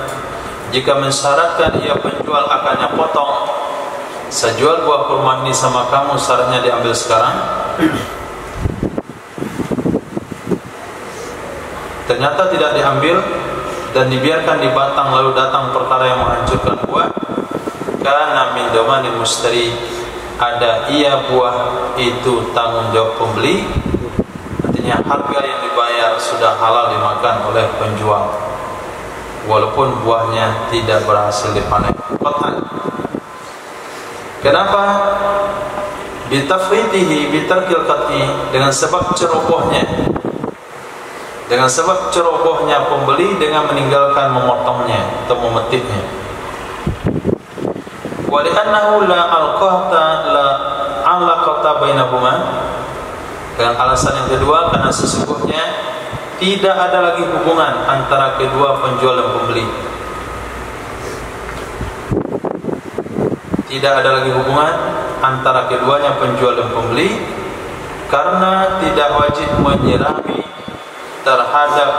jika mensyaratkan ia penjual akannya potong, saya jual buah kurma ini sama kamu, syaratnya diambil sekarang. Ternyata tidak diambil dan dibiarkan di batang, lalu datang perkara yang menghancurkan buah, kana min damani mustari, ada ia buah itu tanggung jawab pembeli. Artinya harga yang dibayar sudah halal dimakan oleh penjual, walaupun buahnya tidak berhasil dipanen. Kenapa? Bitafridihi bitarkil qat'i, dengan sebab cerobohnya, dengan sebab cerobohnya pembeli dengan meninggalkan memotongnya atau memetiknya. Wa li'annahu la alqata la alaqata bainahuma, dengan alasan yang kedua, karena sesungguhnya tidak ada lagi hubungan antara kedua penjual dan pembeli. Tidak ada lagi hubungan antara keduanya, penjual dan pembeli, karena tidak wajib menyirami terhadap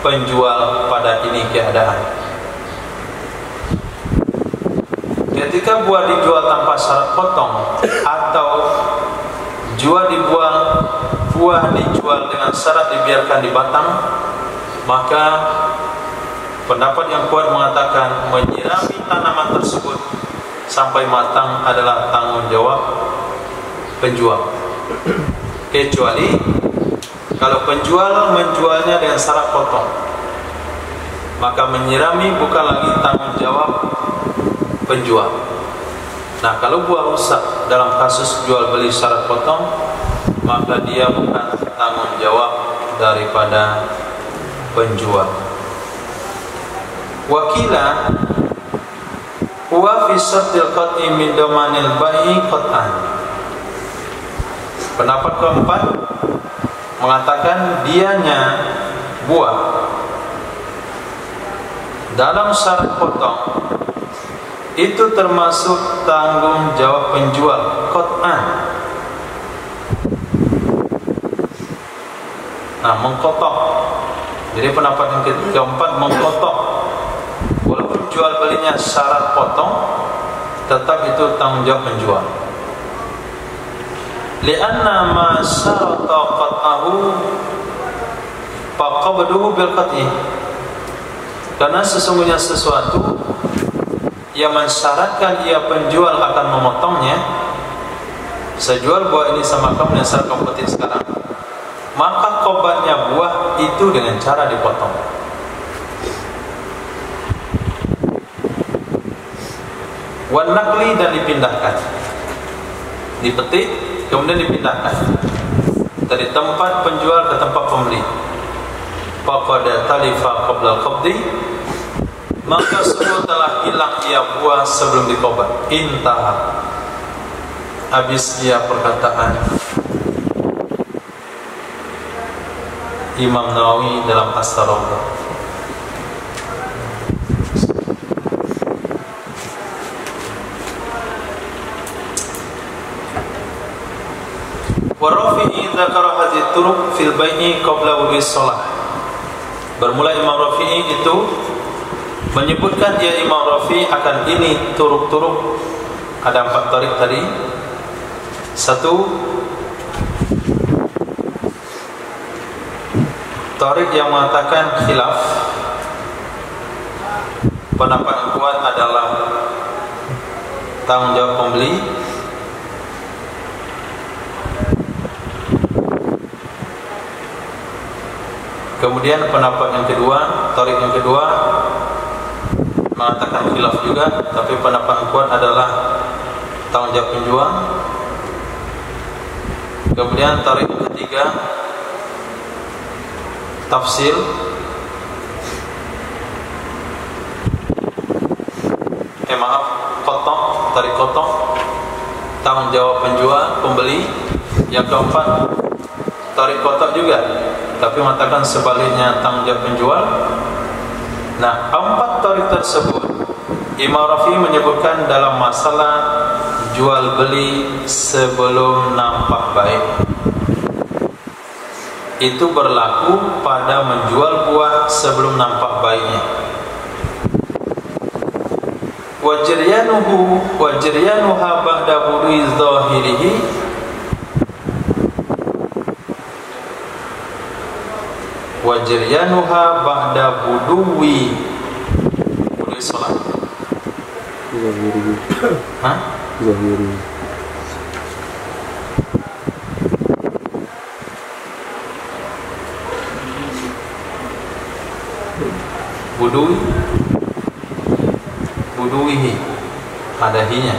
penjual pada ini keadaan. Ketika buah dijual tanpa syarat potong atau buah dijual dengan syarat dibiarkan di batang, maka pendapat yang kuat mengatakan menyirami tanaman tersebut sampai matang adalah tanggung jawab penjual. Kecuali kalau penjual menjualnya dengan syarat potong, maka menyirami bukan lagi tanggung jawab penjual. Nah, kalau buah rusak dalam kasus jual beli syarat potong, maka dia bukan tanggung jawab daripada penjual. Wakila huwa fi syartil qat'i min damanil bai'i qat'an. Pendapat keempat mengatakan dianya buah dalam syarat potong itu termasuk tanggung jawab penjual qat'an. Nah, mengkotok. Jadi pendapat yang keempat mengkotok. Walaupun jual belinya syarat potong, tetap itu tanggung jawab penjual. Li'anna ma syarata qat'ahu faqabduhu bil qat'i. Karena sesungguhnya sesuatu yang mensyaratkan ia penjual akan memotongnya, saya jual buah ini sama kamu yang syarat kamu petik sekarang, maka kobatnya buah itu dengan cara dipotong. Wan naqli, dan dipindahkan, dipetik kemudian dipindahkan dari tempat penjual ke tempat pembeli. Faqad talifa qabla al-qabdi, maka semua telah hilang ia buah sebelum dikobat. Intah, habis ia perkataan Imam Nawawi dalam As-Raudhah. Warafi'i dzakara hadhihi turuq fil bai'i qabla wudu'is shalah. Bermula Imam Rafi'i itu menyebutkan, dia Imam Rafi'i akan ini turuk-turuk. Ada 4 tarik tadi. 1, tarik yang mengatakan khilaf. Pendapat yang kuat adalah tanggung jawab pembeli. Kemudian pendapat yang kedua, tarik yang kedua mengatakan khilaf juga, tapi pendapat yang kuat adalah tanggung jawab penjual. Kemudian tarik yang ketiga, tafsir. Kotok, tarik kotok, tanggung jawab penjual, pembeli. Yang keempat, tarik kotok juga, tapi mengatakan sebaliknya tanggung jawab penjual. Nah, 4 tarik tersebut Imam Rafi'i menyebutkan dalam masalah jual beli sebelum nampak baik. Itu berlaku pada menjual buah sebelum nampak baiknya. Wajriyanuha ba'da budui zahirihi, wajriyanuha ba'da budui salat zahiri. Hah? Zahiri. Buduihi ada hinya.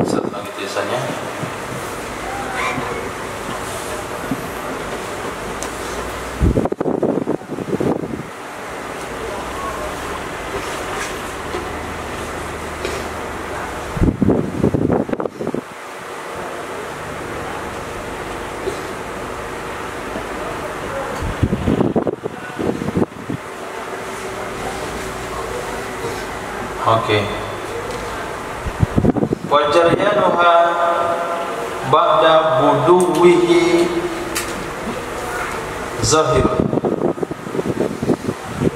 Satu lagi tulisannya. Oke. Wajaryanuha ba'da buduwihi zahir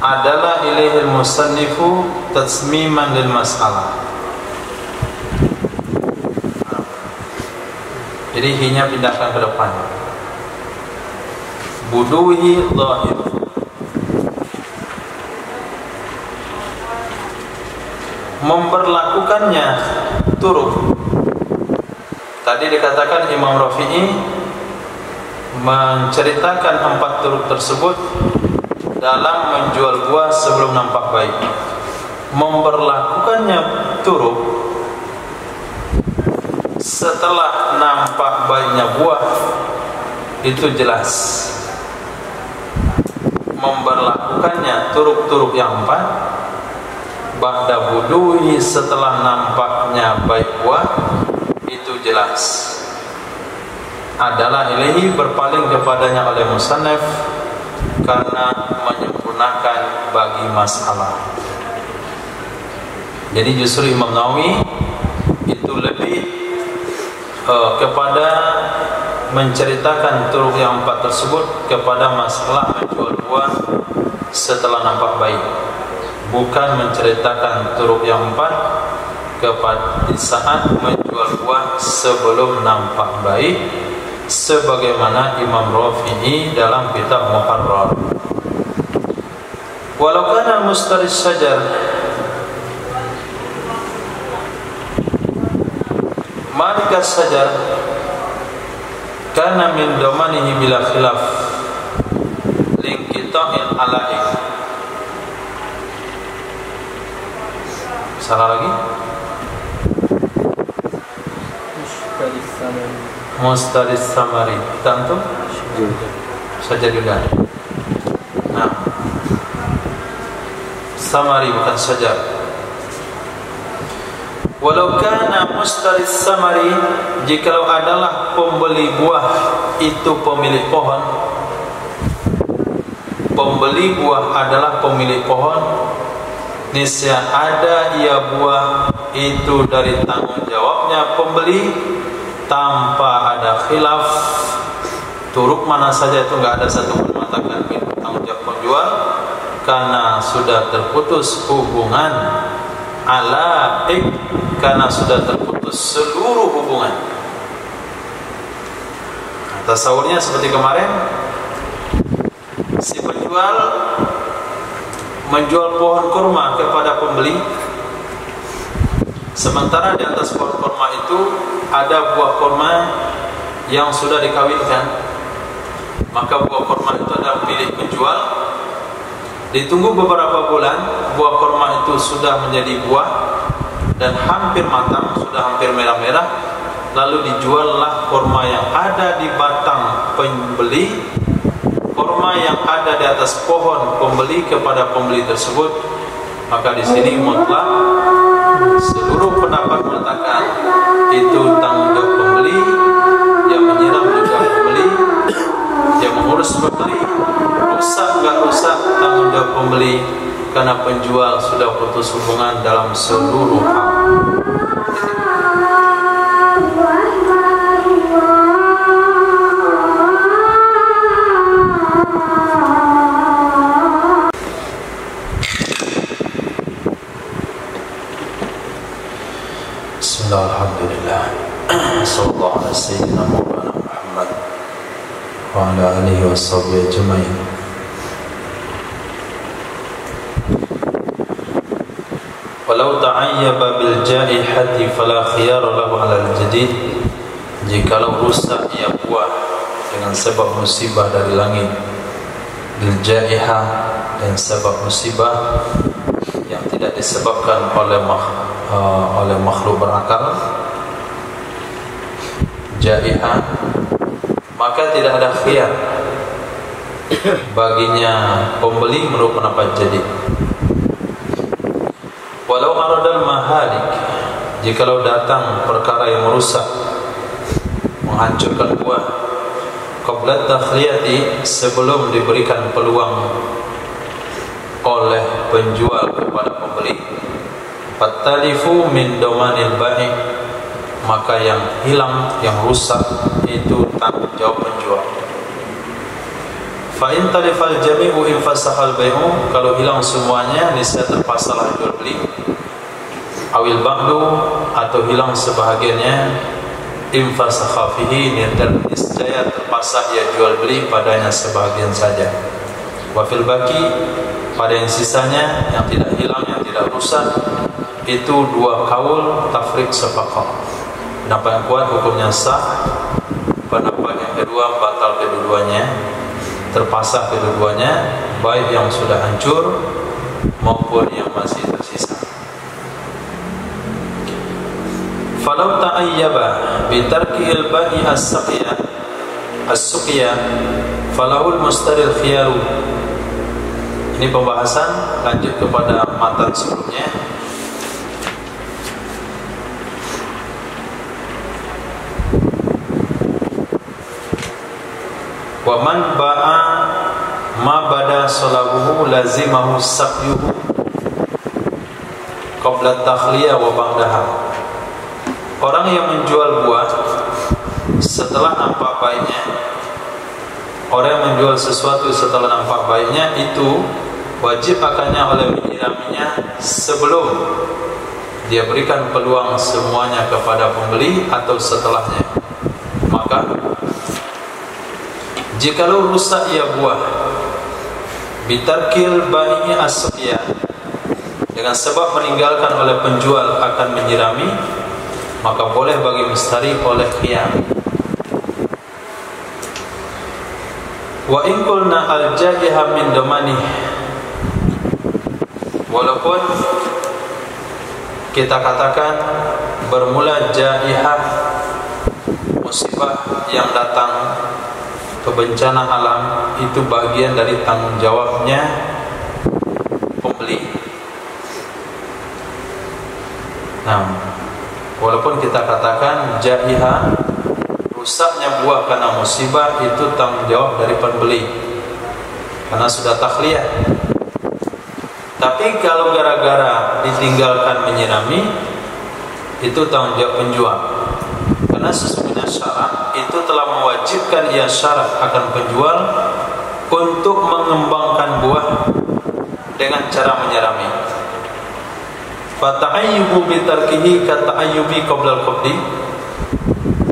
adalah ilaihil musannifu tatsmiman lil mas'alah. Jadi hinya pindahkan ke depan. Buduwihi zahir, memberlakukannya turuk. Tadi dikatakan Imam Rafi'i menceritakan 4 turuk tersebut dalam menjual buah sebelum nampak baik. Memberlakukannya turuk setelah nampak baiknya buah itu jelas. Memberlakukannya turuk-turuk yang 4 ba'da buduhi, setelah nampaknya baik buah, itu jelas adalah ilahi, berpaling kepadanya oleh musannaf karena menyempurnakan bagi masalah. Jadi justru Imam Nawawi itu lebih kepada menceritakan turuk yang 4 tersebut kepada masalah menjual buah setelah nampak baik, bukan menceritakan turuk yang 4 kepada saat menjual buah sebelum nampak baik, sebagaimana Imam Rafi'i dalam kitab Muharrar. Walau kana mustaris syajar malikas syajar kana min domanihi bila khilaf linkita'il alaik. Salah lagi. Mustaris samari. Tentu saja juga. Nah, samari bukan saja. Walau kana mustaris samari, jikalau adalah pembeli buah itu pemilik pohon, pembeli buah adalah pemilik pohon, niscaya ada ia buah itu dari tanggung jawabnya pembeli tanpa ada khilaf. Turuk mana saja itu enggak ada satu pun mengatakan itu tanggung jawab penjual, karena sudah terputus hubungan alaik, karena sudah terputus seluruh hubungan. Tasawurnya seperti kemarin, si penjual menjual pohon kurma kepada pembeli, sementara di atas pohon kurma itu ada buah kurma yang sudah dikawinkan, maka buah kurma itu adalah milik penjual. Ditunggu beberapa bulan, buah kurma itu sudah menjadi buah dan hampir matang, sudah hampir merah-merah, lalu dijuallah kurma yang ada di batang pembeli, kurma yang ada di atas pohon pembeli kepada pembeli tersebut. Maka di sini mutlak seluruh pendapat mengatakan itu tanggung jawab pembeli, yang menyiram juga pembeli, yang mengurus pembeli, rusak nggak rusak tanggung jawab pembeli, karena penjual sudah putus hubungan dalam seluruh hal. Alhamdulillah, sallallahu ala sayyidina Maulana Muhammad wa ala alihi wa sahbihi ajma'in. Walau ta'ayyaba bil jaihati fala khiyara lahu ala al-jadid. Jikalau rusak ia buah dengan sebab musibah dari langit, bil jaihah, dan sebab musibah yang tidak disebabkan oleh makhluk berakal, jaihah, maka tidak ada khiyar baginya pembeli menurut pendapat jadid. Walau aradal mahalik, jikalau datang perkara yang merusak, menghancurkan buah, qabla takhliyati, sebelum diberikan peluang oleh penjual kepada pembeli, fatalifu min domanil ba'i, maka yang hilang, yang rusak itu tanggung jawab penjual. Fa in talifal jami'u infasahal bai'u, kalau hilang semuanya niscaya terpaksalah jual beli. Awil ba'du, atau hilang sebahagiannya, infasakha fihi, niscaya terpaksa ia jual beli padanya sebahagian saja. Wa fil baqi, pada yang sisanya, yang tidak hilang, yang tidak rusak, itu dua kaul tafriq sepakat. Pendapat yang kuat hukumnya sah, pendapat yang kedua batal kedua-duanya, terpasah kedua-duanya, baik yang sudah hancur maupun yang masih tersisa. Falau ta'ayyaba bitarkil ba'i as-saqiyah falahul mustaril khiyaru. Ini pembahasan lanjut kepada matan sebelumnya. Wa man ba'a ma bada salabuhu lazimahu saqyuhu qabla takhliyah wa ba'daha. Orang yang menjual buah setelah nampak baiknya, orang yang menjual sesuatu setelah nampak baiknya, itu wajib akannya oleh menyiraminya sebelum dia berikan peluang semuanya kepada pembeli atau setelahnya. Maka jikalau rusak ia buah bitarkil ba'i as-suqya, dengan sebab meninggalkan oleh penjual akan menyirami, maka boleh bagi mustari oleh khiyar. Wa in qulna al-ja'iha min domani, walaupun kita katakan bermula jaihah, musibah yang datang, kebencana alam, itu bagian dari tanggung jawabnya pembeli. Nah, walaupun kita katakan jaihah, rusaknya buah karena musibah, itu tanggung jawab dari pembeli karena sudah takhliyah. Tapi kalau gara-gara ditinggalkan menyirami, itu tanggung jawab penjual, karena sesungguhnya syarat itu telah mewajibkan ia syarat akan penjual untuk mengembangkan buah dengan cara menyirami. Fata'ayyubu bitarkihi kata'ayyubi qoblal qabdi,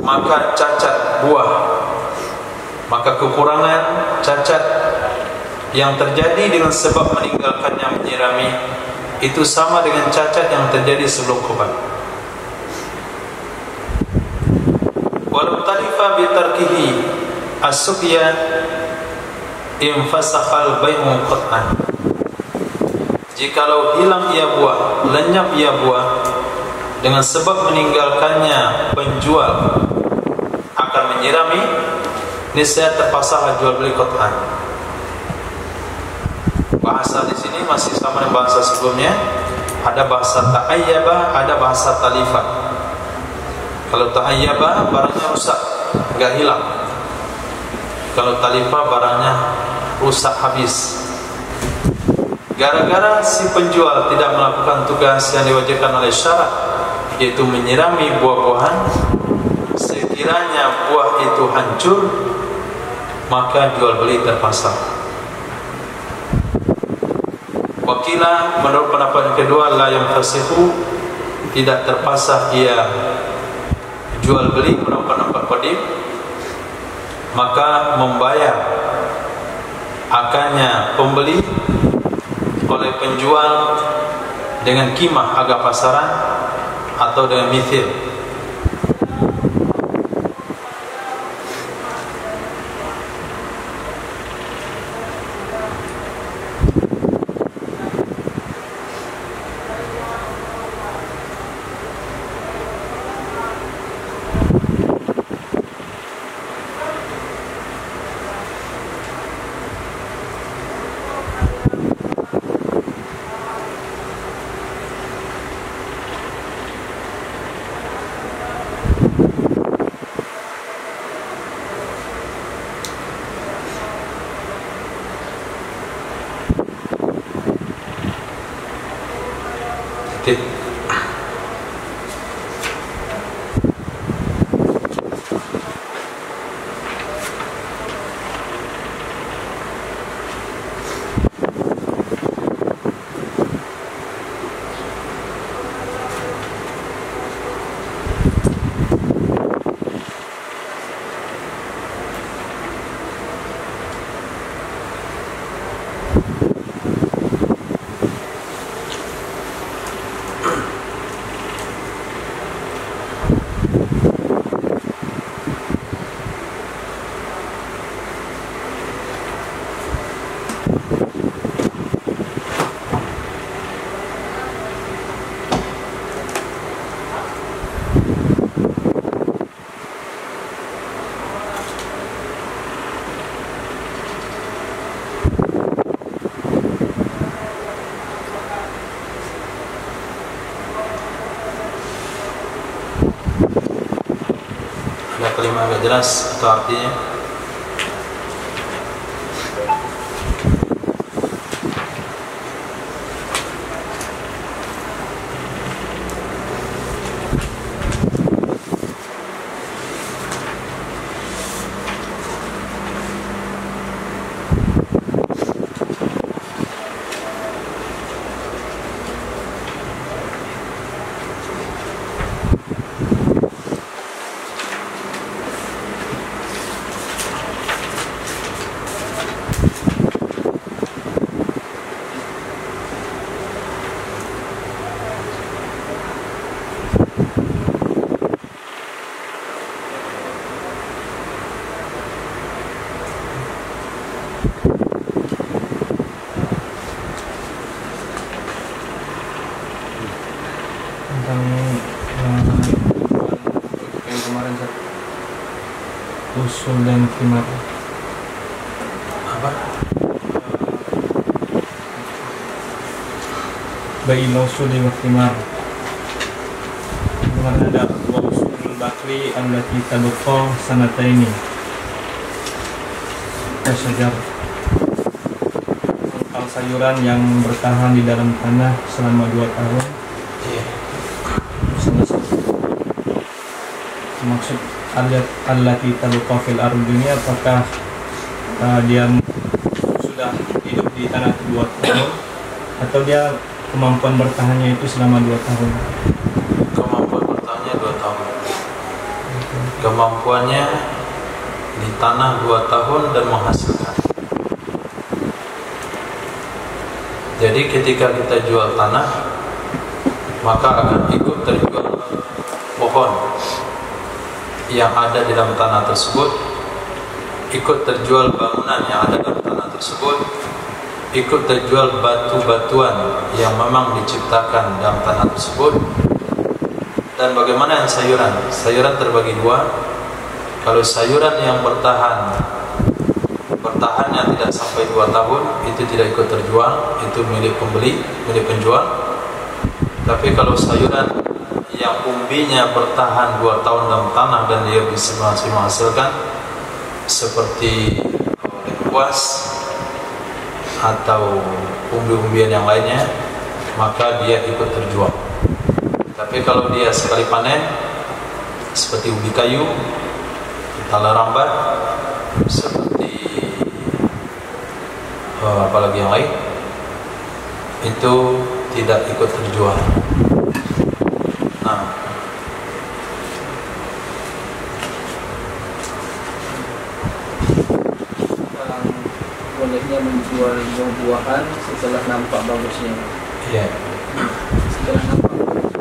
maka cacat buah, maka kekurangan cacat yang terjadi dengan sebab meninggalkannya yang menyirami itu sama dengan cacat yang terjadi sebelum khobar. Walau talifa bitarkihi as-suqya infasakhal bai'u qat'an. Jikalau hilang ia buah, lenyap ia buah dengan sebab meninggalkannya penjual akan menyirami, niscaya terpasang jual beli qat'an. Bahasa di sini masih sama dengan bahasa sebelumnya. Ada bahasa ta'ayyaba, ada bahasa talifa. Kalau ta'ayyaba barangnya rusak, enggak hilang. Kalau talifa barangnya rusak habis. Gara-gara si penjual tidak melakukan tugas yang diwajibkan oleh syarak, yaitu menyirami buah-buahan, sekiranya buah itu hancur, maka jual beli terpasang. Wakila menurut pendapat yang kedua, la yanfasihu, tidak terpasang ia jual beli menurut pendapat qadim, maka membayar akannya pembeli oleh penjual dengan qimah harga pasaran atau dengan mithil. Ada kalimat agak jelas atau artinya? Usul dan khimar. Apa? Bail usuli wa khimar. Kemarin ada wa usul bakri allati tabqa sanataini. Kasajar. Hal sayuran yang bertahan di dalam tanah selama 2 tahun. Iya. Maksud allati tabqa fil ardi ini apakah dia sudah hidup di tanah 2 tahun atau dia kemampuan bertahannya itu selama 2 tahun? Kemampuan bertahannya 2 tahun. Kemampuannya di tanah 2 tahun dan menghasilkan. Jadi ketika kita jual tanah, maka akan ikut terjual pohon yang ada di dalam tanah tersebut, ikut terjual bangunan yang ada dalam tanah tersebut, ikut terjual batu-batuan yang memang diciptakan dalam tanah tersebut. Dan bagaimana yang sayuran? Sayuran terbagi dua. Kalau sayuran yang bertahannya tidak sampai 2 tahun, itu tidak ikut terjual, itu milik pembeli, milik penjual. Tapi kalau sayuran yang umbinya bertahan 2 tahun dalam tanah dan dia bisa masih menghasilkan, seperti lengkuas atau umbi-umbian yang lainnya, maka dia ikut terjual. Tapi kalau dia sekali panen, seperti ubi kayu, tala rambat, seperti apalagi yang lain, itu tidak ikut terjual. Nah, bolehnya menjual buah-buahan setelah nampak bagusnya. iya. Setelah nampak bagusnya,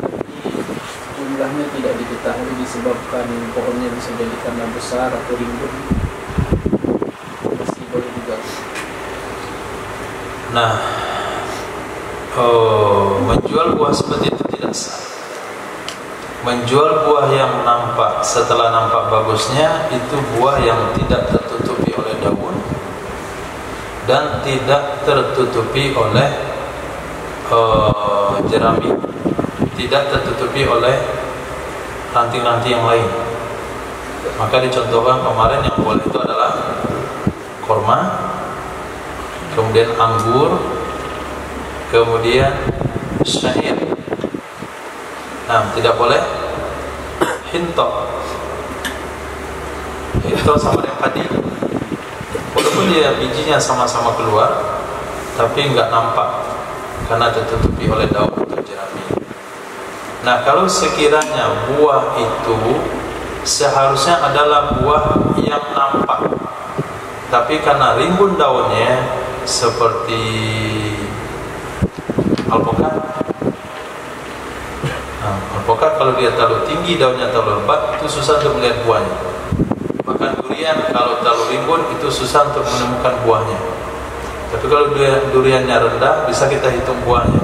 jumlahnya tidak diketahui disebabkan pohonnya bisa jadi karena besar atau rimbun. Masih boleh juga. Nah, menjual buah seperti itu tidak sah. Menjual buah yang nampak setelah nampak bagusnya, itu buah yang tidak tertutupi oleh daun dan tidak tertutupi oleh jerami, tidak tertutupi oleh ranting-ranting yang lain. Maka dicontohkan kemarin yang boleh itu adalah korma, kemudian anggur, kemudian syair. Nah, tidak boleh hintok. Hintok sama dengan padi. Walaupun dia bijinya sama-sama keluar, tapi enggak nampak karena tertutupi oleh daun atau jerami. Nah, kalau sekiranya buah itu seharusnya adalah buah yang nampak, tapi karena rimbun daunnya seperti alpukat. Nah, alpukat kalau dia terlalu tinggi, daunnya terlalu lebat, itu susah untuk melihat buahnya. Bahkan durian kalau terlalu rimbun, itu susah untuk menemukan buahnya. Tapi kalau duriannya rendah, bisa kita hitung buahnya.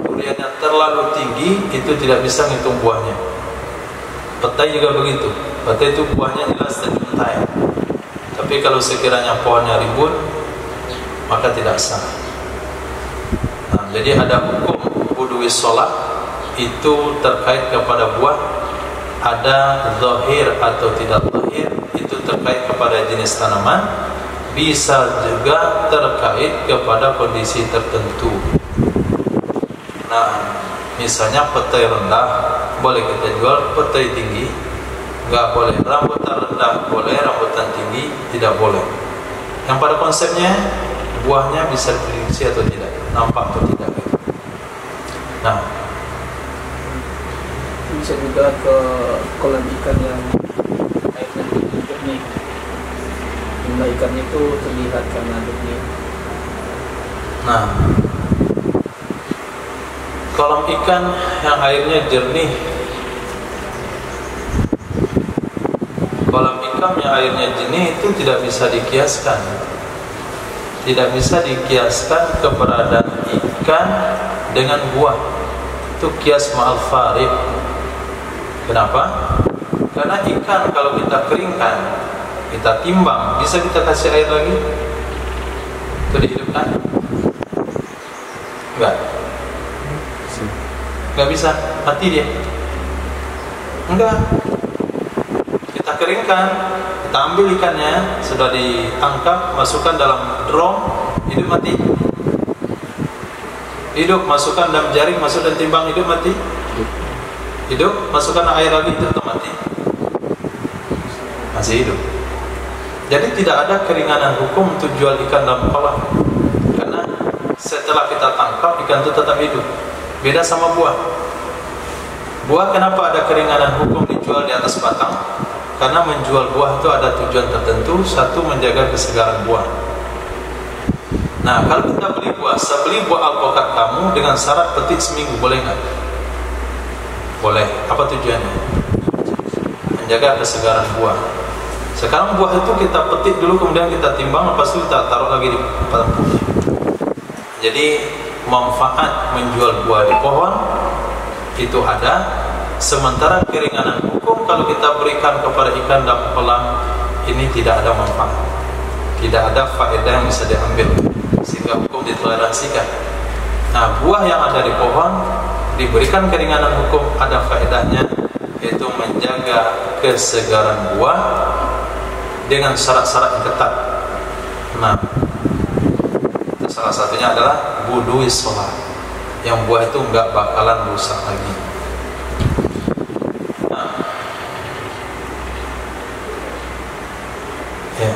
Duriannya terlalu tinggi, itu tidak bisa menghitung buahnya. Petai juga begitu. Petai itu buahnya jelas dan juntai. Tapi kalau sekiranya pohonnya rimbun, maka tidak sah. Nah, jadi ada hukum wudu'is sholat itu terkait kepada buah. Ada zahir atau tidak zahir, itu terkait kepada jenis tanaman. Bisa juga terkait kepada kondisi tertentu. Nah, misalnya petai rendah boleh kita jual, petai tinggi enggak boleh. Rambutan rendah boleh, rambutan tinggi tidak boleh. Yang pada konsepnya buahnya bisa diprediksi atau tidak, nampak atau tidak. Nah, Bisa juga ke kolam ikan yang airnya jernih. Jumlah ikannya itu terlihat karena jernih. nah, kolam ikan yang airnya jernih, kolam ikan yang airnya jernih itu tidak bisa dikiaskan. Tidak bisa dikiaskan keberadaan ikan dengan buah. Itu kias ma'al farid. Kenapa? Karena ikan kalau kita keringkan, kita timbang, bisa kita kasih air lagi? Itu dihidupkan? Enggak. Enggak bisa, mati dia. Enggak. Kita keringkan, kita ambil ikannya, sudah ditangkap, masukkan dalam drum, hidup mati. Hidup, masukkan dalam jaring, masuk dan timbang, hidup mati. Hidup, masukkan air lagi, itu mati. Masih hidup. Jadi tidak ada keringanan hukum untuk jual ikan dalam kolam. Karena setelah kita tangkap, ikan itu tetap hidup. Beda sama buah. Buah kenapa ada keringanan hukum dijual di atas batang? Karena menjual buah itu ada tujuan tertentu. Satu, menjaga kesegaran buah. Nah, kalau kita beli buah puasa beli buah alpukat kamu dengan syarat petik seminggu, boleh nggak? Boleh. Apa tujuannya? Menjaga kesegaran buah. Sekarang buah itu kita petik dulu, kemudian kita timbang, lepas itu kita taruh lagi di pempungnya. Jadi manfaat menjual buah di pohon itu ada, sementara keringanan hukum kalau kita berikan kepada ikan dan kolam ini tidak ada manfaat, tidak ada faedah yang bisa diambil, sehingga hukum ditoleransikan. Nah, buah yang ada di pohon diberikan keringanan hukum, ada faedahnya, yaitu menjaga kesegaran buah dengan syarat-syarat yang ketat. Nah, salah satunya adalah budu'i sholat, yang buah itu enggak bakalan rusak lagi. Nah, ya.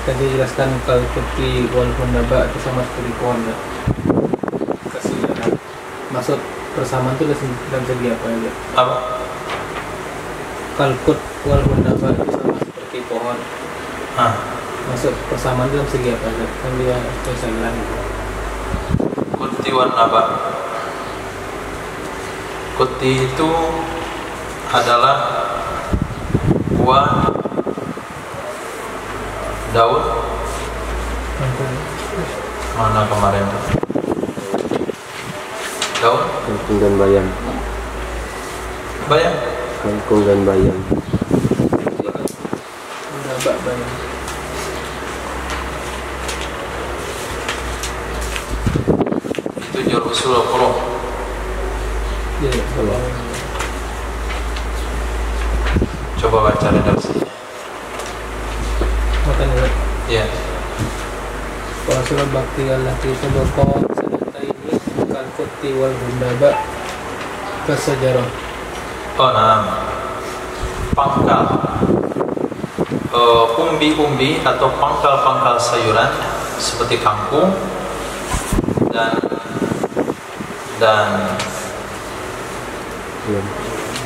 Tadi jelaskan kalau seperti walaupun naba itu sama seperti pohon ya. Kesegaran. Maksud persamaan itu dalam segi apa ya? Apa? Kalkut walaupun naba itu sama seperti pohon. Maksud persamaan dalam segi apa ya? Kan dia kesegaran. Kuti wan naba. Kuti itu adalah buah, daun. Mana kemarin tuh? Daun? Kangkung dan bayam. Bayam? Kangkung dan bayam. Naba bayam. Itu jual usul al-qur'an. Iya, kalau Coba baca redaksinya. makan ya. Ya. Kalau surah bakti Allah kita berkot sedangkan ini kalkuti wal hundaba kesejarah. Oh, nah. Pangkal. Umbi-umbi atau pangkal-pangkal sayuran seperti kangkung dan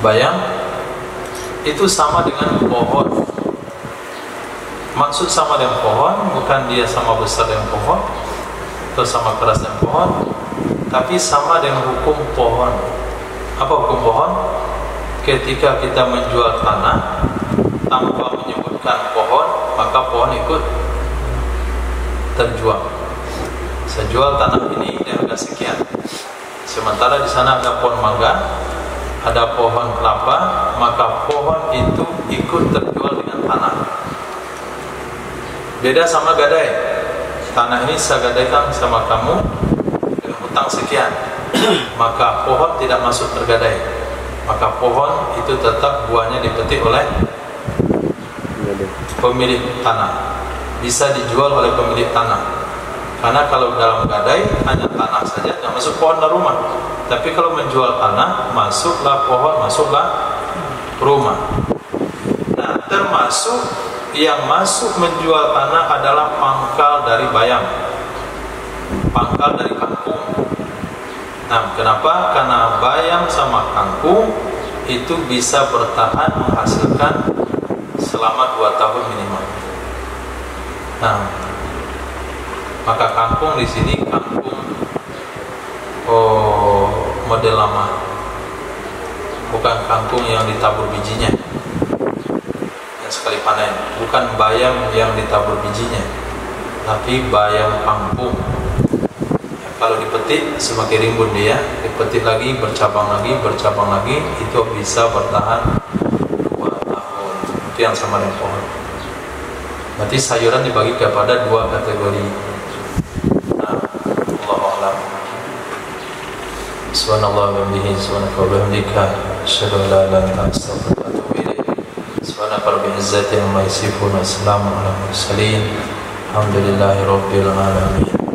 bayam itu sama dengan pohon. Maksud sama dengan pohon bukan dia sama besar dengan pohon atau sama keras dengan pohon, tapi sama dengan hukum pohon. Apa hukum pohon? Ketika kita menjual tanah tanpa menyebutkan pohon, maka pohon ikut terjual. Saya jual tanah ini dengan harga sekian. Sementara di sana ada pohon mangga, ada pohon kelapa, maka pohon itu ikut terjual dengan tanah. Beda sama gadai. Tanah ini saya gadaikan sama kamu dengan hutang sekian, maka pohon tidak masuk tergadai. Maka pohon itu tetap buahnya dipetik oleh pemilik tanah, bisa dijual oleh pemilik tanah. Karena kalau dalam gadai hanya tanah saja, tidak masuk pohon dan rumah. Tapi kalau menjual tanah, masuklah pohon, masuklah rumah. Nah, termasuk yang masuk menjual tanah adalah pangkal dari bayam, pangkal dari kangkung. Nah, kenapa? Karena bayam sama kangkung itu bisa bertahan menghasilkan selama 2 tahun minimal. Nah, maka kangkung di sini kangkung model lama, bukan kangkung yang ditabur bijinya yang sekali panen, bukan bayam yang ditabur bijinya, tapi bayam kangkung. Ya, kalau dipetik semakin rimbun dia, dipetik lagi, bercabang lagi, itu bisa bertahan 2 tahun. Itu yang sama dengan pohon. Berarti sayuran dibagi kepada 2 kategori. Subhanallah wa bihamdihi, subhanaka wa bihamdika, asyhadu an la ilaha illa anta, astaghfiruka wa atubu ilaik. Subhanaka rabbil izzati amma yasifun, wa salamun alal mursalin, alhamdulillahi rabbil alamin.